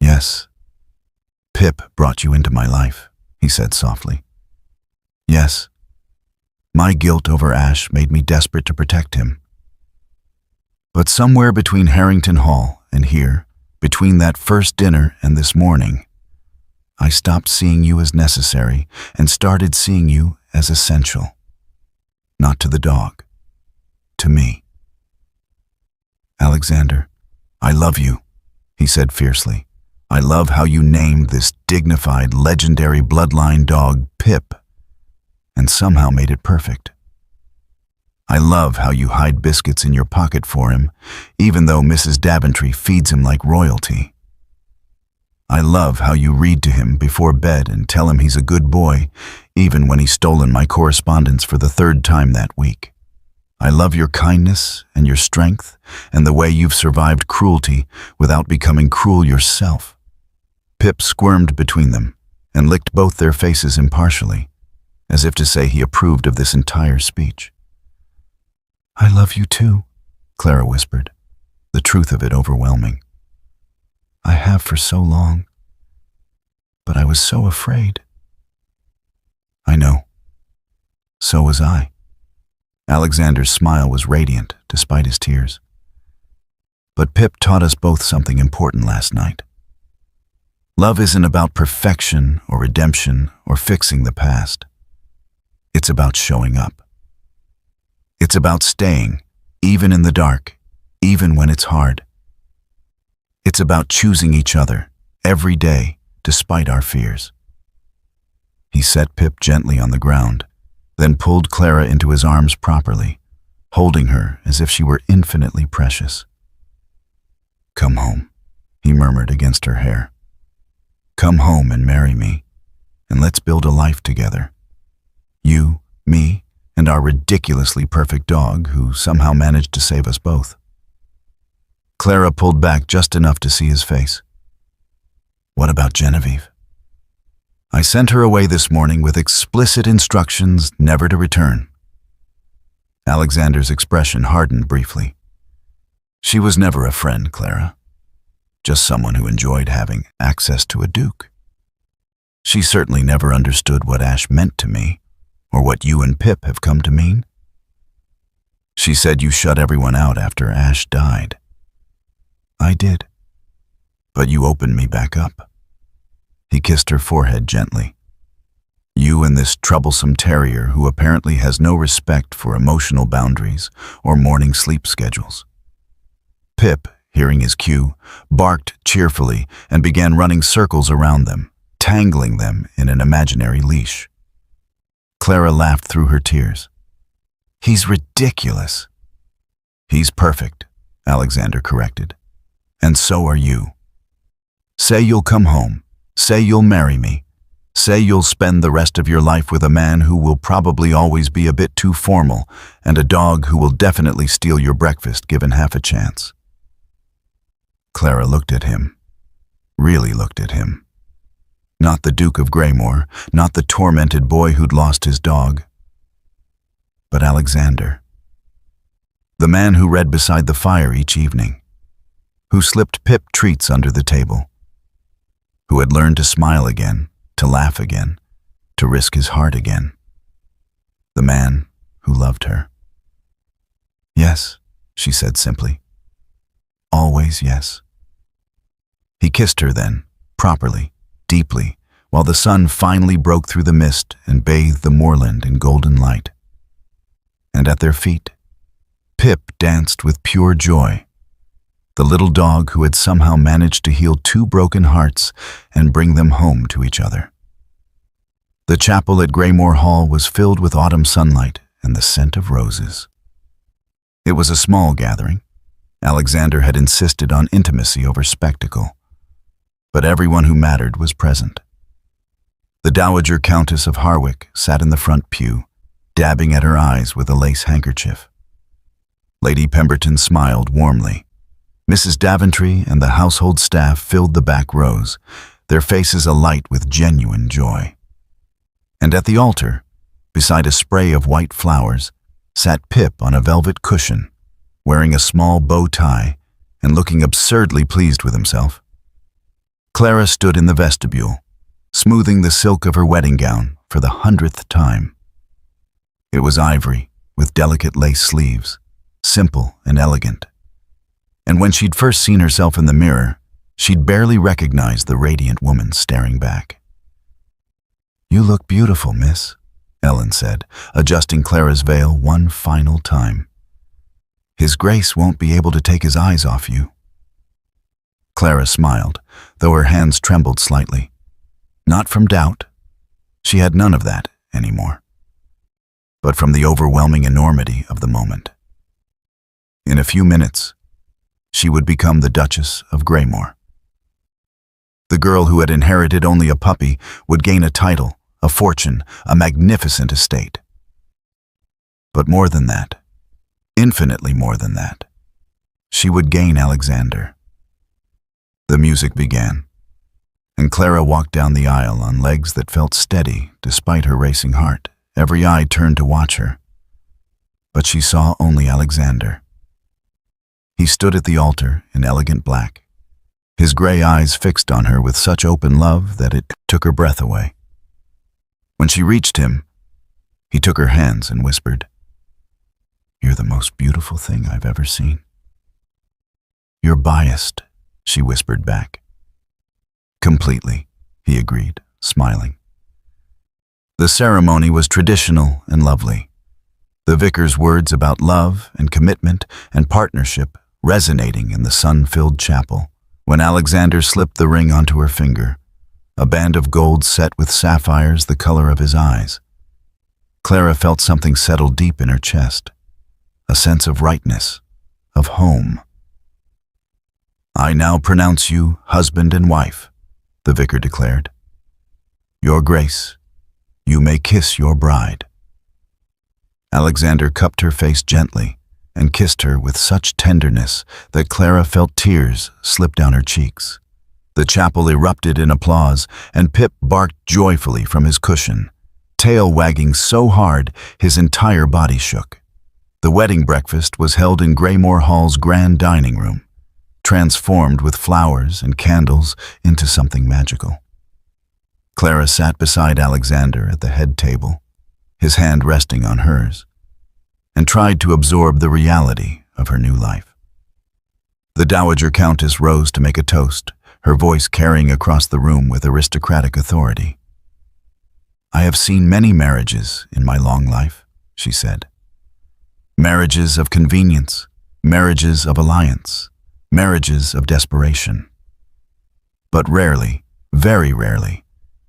A: Yes, Pip brought you into my life, he said softly. Yes, my guilt over Ash made me desperate to protect him. But somewhere between Harrington Hall and here, between that first dinner and this morning, I stopped seeing you as necessary and started seeing you as essential. Not to the dog, to me. Alexander, I love you, he said fiercely. I love how you named this dignified, legendary bloodline dog Pip, and somehow made it perfect. I love how you hide biscuits in your pocket for him, even though Mrs. Daventry feeds him like royalty. I love how you read to him before bed and tell him he's a good boy, even when he's stolen my correspondence for the third time that week. I love your kindness and your strength and the way you've survived cruelty without becoming cruel yourself. Pip squirmed between them and licked both their faces impartially, as if to say he approved of this entire speech. I love you too, Clara whispered, the truth of it overwhelming. I have for so long, but I was so afraid. I know. So was I. Alexander's smile was radiant, despite his tears. But Pip taught us both something important last night. Love isn't about perfection or redemption or fixing the past. It's about showing up. It's about staying, even in the dark, even when it's hard. It's about choosing each other, every day, despite our fears. He set Pip gently on the ground, then pulled Clara into his arms properly, holding her as if she were infinitely precious. Come home, he murmured against her hair. Come home and marry me, and let's build a life together. You, me, and our ridiculously perfect dog who somehow managed to save us both. Clara pulled back just enough to see his face. What about Genevieve? I sent her away this morning with explicit instructions never to return. Alexander's expression hardened briefly. She was never a friend, Clara. Just someone who enjoyed having access to a duke. She certainly never understood what Ash meant to me, or what you and Pip have come to mean. She said you shut everyone out after Ash died. I did. But you opened me back up. He kissed her forehead gently. You and this troublesome terrier who apparently has no respect for emotional boundaries or morning sleep schedules. Pip, hearing his cue, barked cheerfully and began running circles around them, tangling them in an imaginary leash. Clara laughed through her tears. He's ridiculous. He's perfect, Alexander corrected. And so are you. Say you'll come home. Say you'll marry me. Say you'll spend the rest of your life with a man who will probably always be a bit too formal and a dog who will definitely steal your breakfast given half a chance. Clara looked at him. Really looked at him. Not the Duke of Greymoor, not the tormented boy who'd lost his dog, but Alexander. The man who read beside the fire each evening, who slipped Pip treats under the table, who had learned to smile again, to laugh again, to risk his heart again. The man who loved her. Yes, she said simply. Always yes. He kissed her then, properly, deeply, while the sun finally broke through the mist and bathed the moorland in golden light. And at their feet, Pip danced with pure joy, the little dog who had somehow managed to heal 2 broken hearts and bring them home to each other. The chapel at Greymoor Hall was filled with autumn sunlight and the scent of roses. It was a small gathering. Alexander had insisted on intimacy over spectacle, but everyone who mattered was present. The Dowager Countess of Harwick sat in the front pew, dabbing at her eyes with a lace handkerchief. Lady Pemberton smiled warmly. Mrs. Daventry and the household staff filled the back rows, their faces alight with genuine joy. And at the altar, beside a spray of white flowers, sat Pip on a velvet cushion, wearing a small bow tie and looking absurdly pleased with himself. Clara stood in the vestibule, smoothing the silk of her wedding gown for the 100th time. It was ivory, with delicate lace sleeves, simple and elegant. And when she'd first seen herself in the mirror, she'd barely recognized the radiant woman staring back. "You look beautiful, miss," Ellen said, adjusting Clara's veil one final time. "His Grace won't be able to take his eyes off you." Clara smiled, though her hands trembled slightly. Not from doubt. She had none of that anymore, but from the overwhelming enormity of the moment. In a few minutes, she would become the Duchess of Greymoor. The girl who had inherited only a puppy would gain a title, a fortune, a magnificent estate. But more than that, infinitely more than that, she would gain Alexander. The music began, and Clara walked down the aisle on legs that felt steady despite her racing heart. Every eye turned to watch her, but she saw only Alexander. He stood at the altar in elegant black, his gray eyes fixed on her with such open love that it took her breath away. When she reached him, he took her hands and whispered, "You're the most beautiful thing I've ever seen." "You're biased," she whispered back. "Completely," he agreed, smiling. The ceremony was traditional and lovely, the vicar's words about love and commitment and partnership resonating in the sun-filled chapel. When Alexander slipped the ring onto her finger, a band of gold set with sapphires the color of his eyes, Clara felt something settle deep in her chest, a sense of rightness, of home. "I now pronounce you husband and wife," the vicar declared. "Your Grace, you may kiss your bride." Alexander cupped her face gently and kissed her with such tenderness that Clara felt tears slip down her cheeks. The chapel erupted in applause, and Pip barked joyfully from his cushion, tail wagging so hard his entire body shook. The wedding breakfast was held in Greymoor Hall's grand dining room, transformed with flowers and candles into something magical. Clara sat beside Alexander at the head table, his hand resting on hers, and tried to absorb the reality of her new life. The Dowager Countess rose to make a toast, her voice carrying across the room with aristocratic authority. "I have seen many marriages in my long life," she said. "Marriages of convenience, marriages of alliance, marriages of desperation. But rarely, very rarely,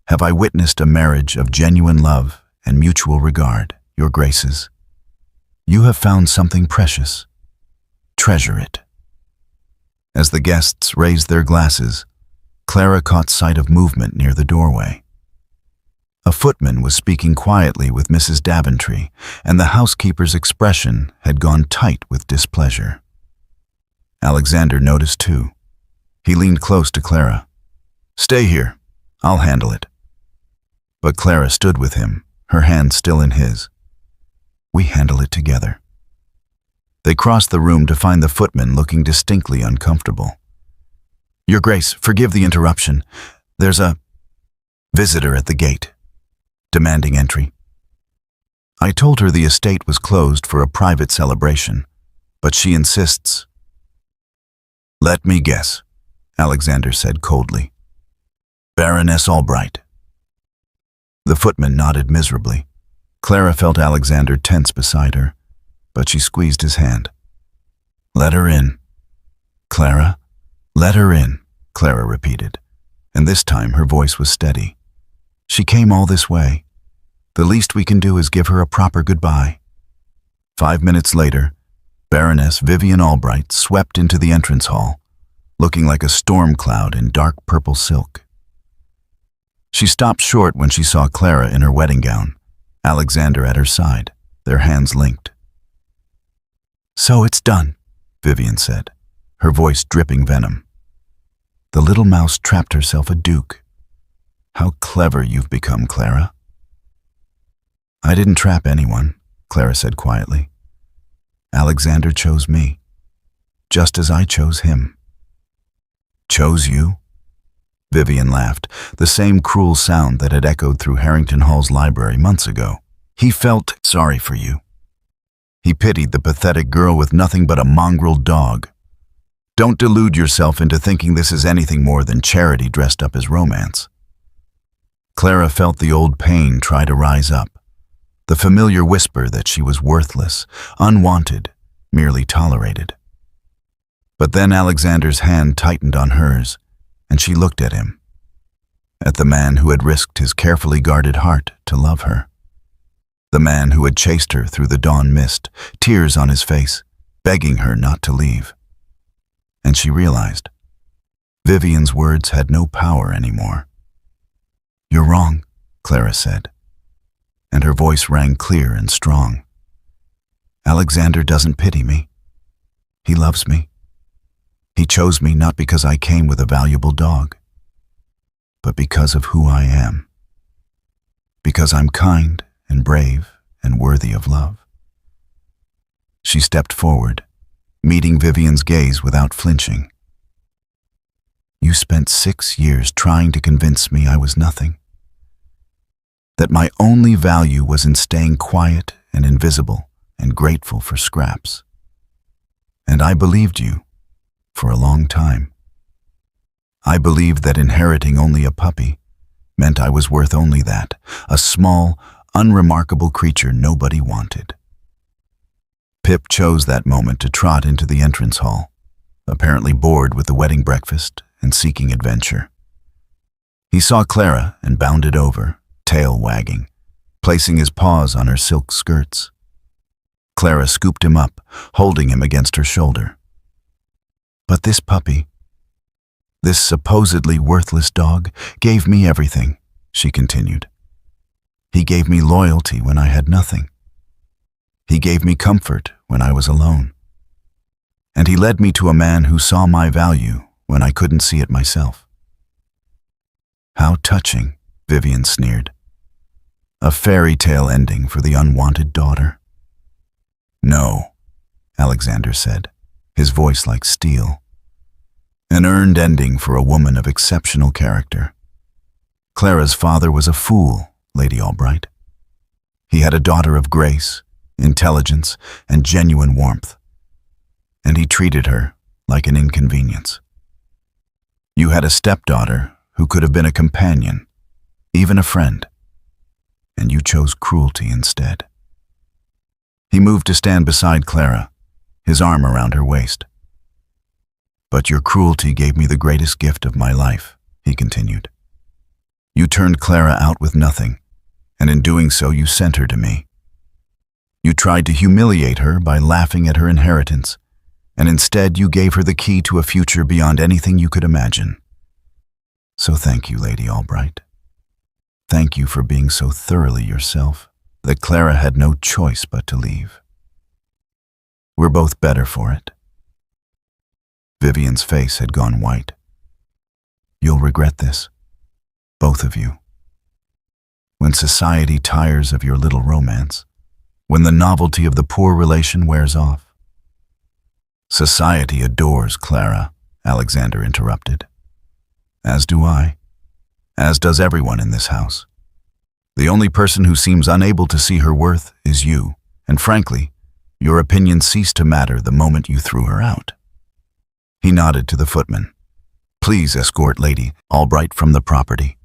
A: have I witnessed a marriage of genuine love and mutual regard, Your Graces. You have found something precious. Treasure it." As the guests raised their glasses, Clara caught sight of movement near the doorway. A footman was speaking quietly with Mrs. Daventry, and the housekeeper's expression had gone tight with displeasure. Alexander noticed too. He leaned close to Clara. "Stay here. I'll handle it." But Clara stood with him, her hand still in his. "We handle it together." They crossed the room to find the footman looking distinctly uncomfortable. "Your Grace, forgive the interruption. There's a visitor at the gate, demanding entry." I told her the estate was closed for a private celebration, but she insists. "Let me guess," Alexander said coldly. "Baroness Albright." The footman nodded miserably. Clara felt Alexander tense beside her, but she squeezed his hand. "Let her in." "Clara, let her in," Clara repeated, and this time her voice was steady. "She came all this way. The least we can do is give her a proper goodbye." 5 minutes later, Baroness Vivian Albright swept into the entrance hall, looking like a storm cloud in dark purple silk. She stopped short when she saw Clara in her wedding gown, Alexander at her side, their hands linked. "So it's done," Vivian said, her voice dripping venom. "The little mouse trapped herself a duke. How clever you've become, Clara." "I didn't trap anyone," Clara said quietly. "Alexander chose me, just as I chose him." "Chose you?" Vivian laughed, the same cruel sound that had echoed through Harrington Hall's library months ago. He felt sorry for you. He pitied the pathetic girl with nothing but a mongrel dog. Don't delude yourself into thinking this is anything more than charity dressed up as romance. Clara felt the old pain try to rise up, the familiar whisper that she was worthless, unwanted, merely tolerated. But then Alexander's hand tightened on hers, and she looked at him, at the man who had risked his carefully guarded heart to love her. The man who had chased her through the dawn mist, tears on his face, begging her not to leave. And she realized Vivian's words had no power anymore. "You're wrong," Clara said, and her voice rang clear and strong. "Alexander doesn't pity me. He loves me. He chose me not because I came with a valuable dog, but because of who I am. Because I'm kind and brave and worthy of love." She stepped forward, meeting Vivian's gaze without flinching. "You spent 6 years trying to convince me I was nothing, that my only value was in staying quiet and invisible and grateful for scraps. And I believed you for a long time. I believed that inheriting only a puppy meant I was worth only that, a small, unremarkable creature nobody wanted." Pip chose that moment to trot into the entrance hall, apparently bored with the wedding breakfast and seeking adventure. He saw Clara and bounded over, tail wagging, placing his paws on her silk skirts. Clara scooped him up, holding him against her shoulder. "But this puppy, this supposedly worthless dog, gave me everything," she continued. "He gave me loyalty when I had nothing. He gave me comfort when I was alone. And he led me to a man who saw my value when I couldn't see it myself." "How touching," Vivian sneered. "A fairy tale ending for the unwanted daughter." "No," Alexander said, his voice like steel. "An earned ending for a woman of exceptional character. Clara's father was a fool, Lady Albright. He had a daughter of grace, intelligence, and genuine warmth, and he treated her like an inconvenience. You had a stepdaughter who could have been a companion, even a friend, and you chose cruelty instead." He moved to stand beside Clara, his arm around her waist. "But your cruelty gave me the greatest gift of my life," he continued. "You turned Clara out with nothing, and in doing so you sent her to me. You tried to humiliate her by laughing at her inheritance, and instead you gave her the key to a future beyond anything you could imagine. So thank you, Lady Albright. Thank you for being so thoroughly yourself that Clara had no choice but to leave. We're both better for it." Vivian's face had gone white. "You'll regret this, both of you. When society tires of your little romance, when the novelty of the poor relation wears off, Society adores Clara, Alexander interrupted. As do I. As does everyone in this house. The only person who seems unable to see her worth is you, and frankly, your opinion ceased to matter the moment you threw her out. He nodded to the footman. Please escort Lady Albright from the property.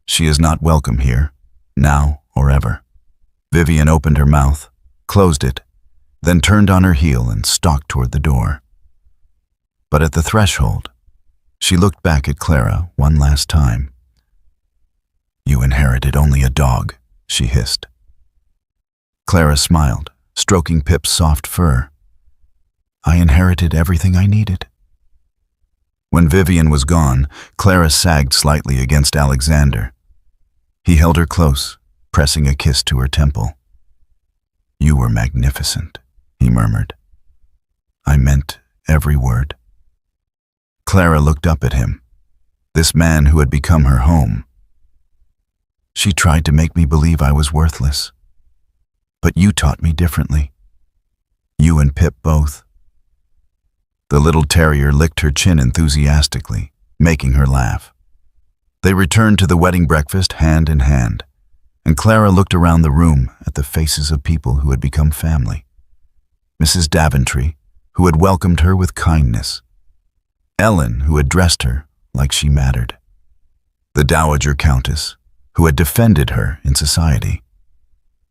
A: She is not welcome here, now or ever. Vivian opened her mouth, closed it, then turned on her heel and stalked toward the door. But at the threshold, she looked back at Clara one last time. You inherited only a dog, she hissed. Clara smiled, stroking Pip's soft fur. I inherited everything I needed. When Vivian was gone, Clara sagged slightly against Alexander. He held her close, pressing a kiss to her temple. You were magnificent, he murmured. I meant every word. Clara looked up at him, this man who had become her home. She tried to make me believe I was worthless. But you taught me differently. You and Pip both. The little terrier licked her chin enthusiastically, making her laugh. They returned to the wedding breakfast hand in hand, and Clara looked around the room at the faces of people who had become family. Mrs. Daventry, who had welcomed her with kindness. Ellen, who had dressed her like she mattered. The Dowager Countess, who had defended her in society.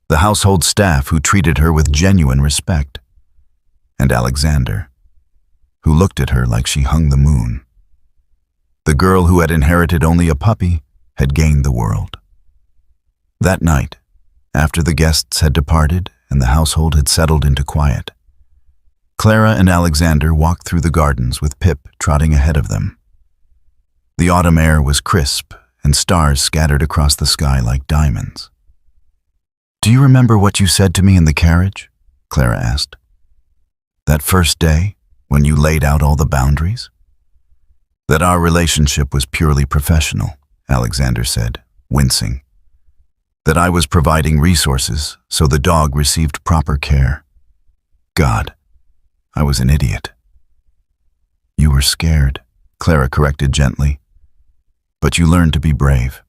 A: The household staff who treated her with genuine respect. And Alexander, who looked at her like she hung the moon. The girl who had inherited only a puppy had gained the world. That night, after the guests had departed and the household had settled into quiet, Clara and Alexander walked through the gardens with Pip trotting ahead of them. The autumn air was crisp and stars scattered across the sky like diamonds. Do you remember what you said to me in the carriage? Clara asked. That first day, when you laid out all the boundaries? That our relationship was purely professional, Alexander said, wincing. That I was providing resources so the dog received proper care. God, I was an idiot. You were scared, Clara corrected gently. But you learned to be brave.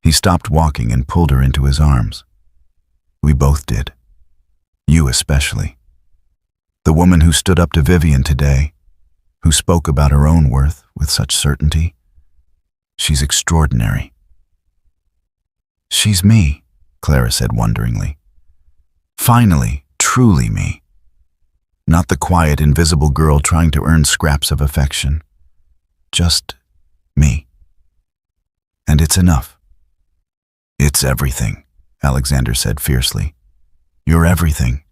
A: He stopped walking and pulled her into his arms. We both did. You especially. The woman who stood up to Vivian today, who spoke about her own worth with such certainty, she's extraordinary. She's me, Clara said wonderingly. Finally, truly me. Not the quiet, invisible girl trying to earn scraps of affection. Just me. And it's enough. It's everything, Alexander said fiercely. You're everything.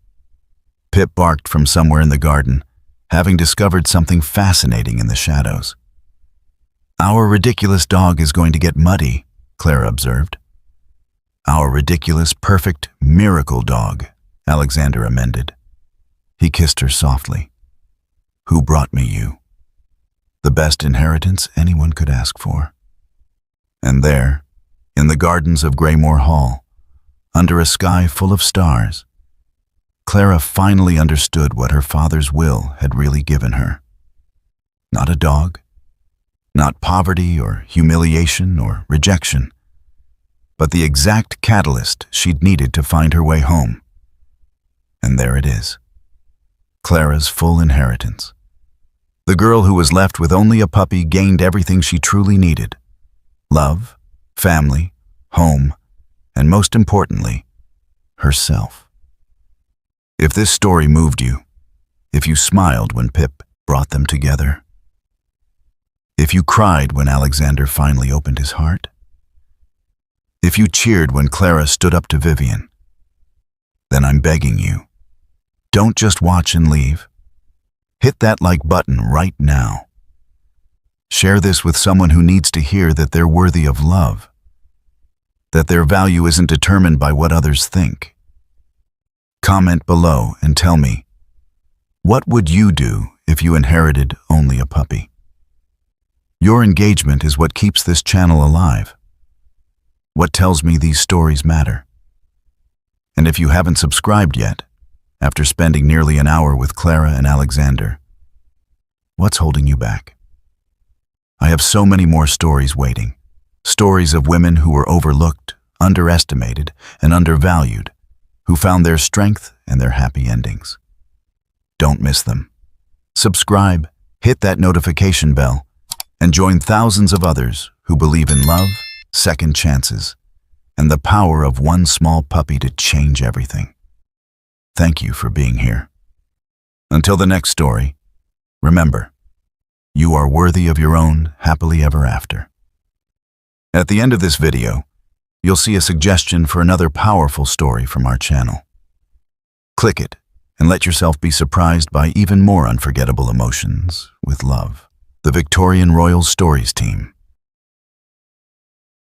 A: Pip barked from somewhere in the garden, having discovered something fascinating in the shadows. Our ridiculous dog is going to get muddy, Clara observed. Our ridiculous, perfect, miracle dog, Alexander amended. He kissed her softly. Who brought me you? The best inheritance anyone could ask for. And there, in the gardens of Greymoor Hall, under a sky full of stars, Clara finally understood what her father's will had really given her. Not a dog, not poverty or humiliation or rejection, but the exact catalyst she'd needed to find her way home. And there it is, Clara's full inheritance. The girl who was left with only a puppy gained everything she truly needed: love, family, home, and most importantly, herself. If this story moved you, if you smiled when Pip brought them together, if you cried when Alexander finally opened his heart, if you cheered when Clara stood up to Vivian, then I'm begging you, don't just watch and leave. Hit that like button right now. Share this with someone who needs to hear that they're worthy of love, that their value isn't determined by what others think. Comment below and tell me, what would you do if you inherited only a puppy? Your engagement is what keeps this channel alive, what tells me these stories matter. And if you haven't subscribed yet, after spending nearly an hour with Clara and Alexander. What's holding you back? I have so many more stories waiting. Stories of women who were overlooked, underestimated, and undervalued, who found their strength and their happy endings. Don't miss them. Subscribe, hit that notification bell, and join thousands of others who believe in love, second chances, and the power of one small puppy to change everything. Thank you for being here. Until the next story, remember, you are worthy of your own happily ever after. At the end of this video, you'll see a suggestion for another powerful story from our channel. Click it and let yourself be surprised by even more unforgettable emotions with love. The Victorian Royal Stories team.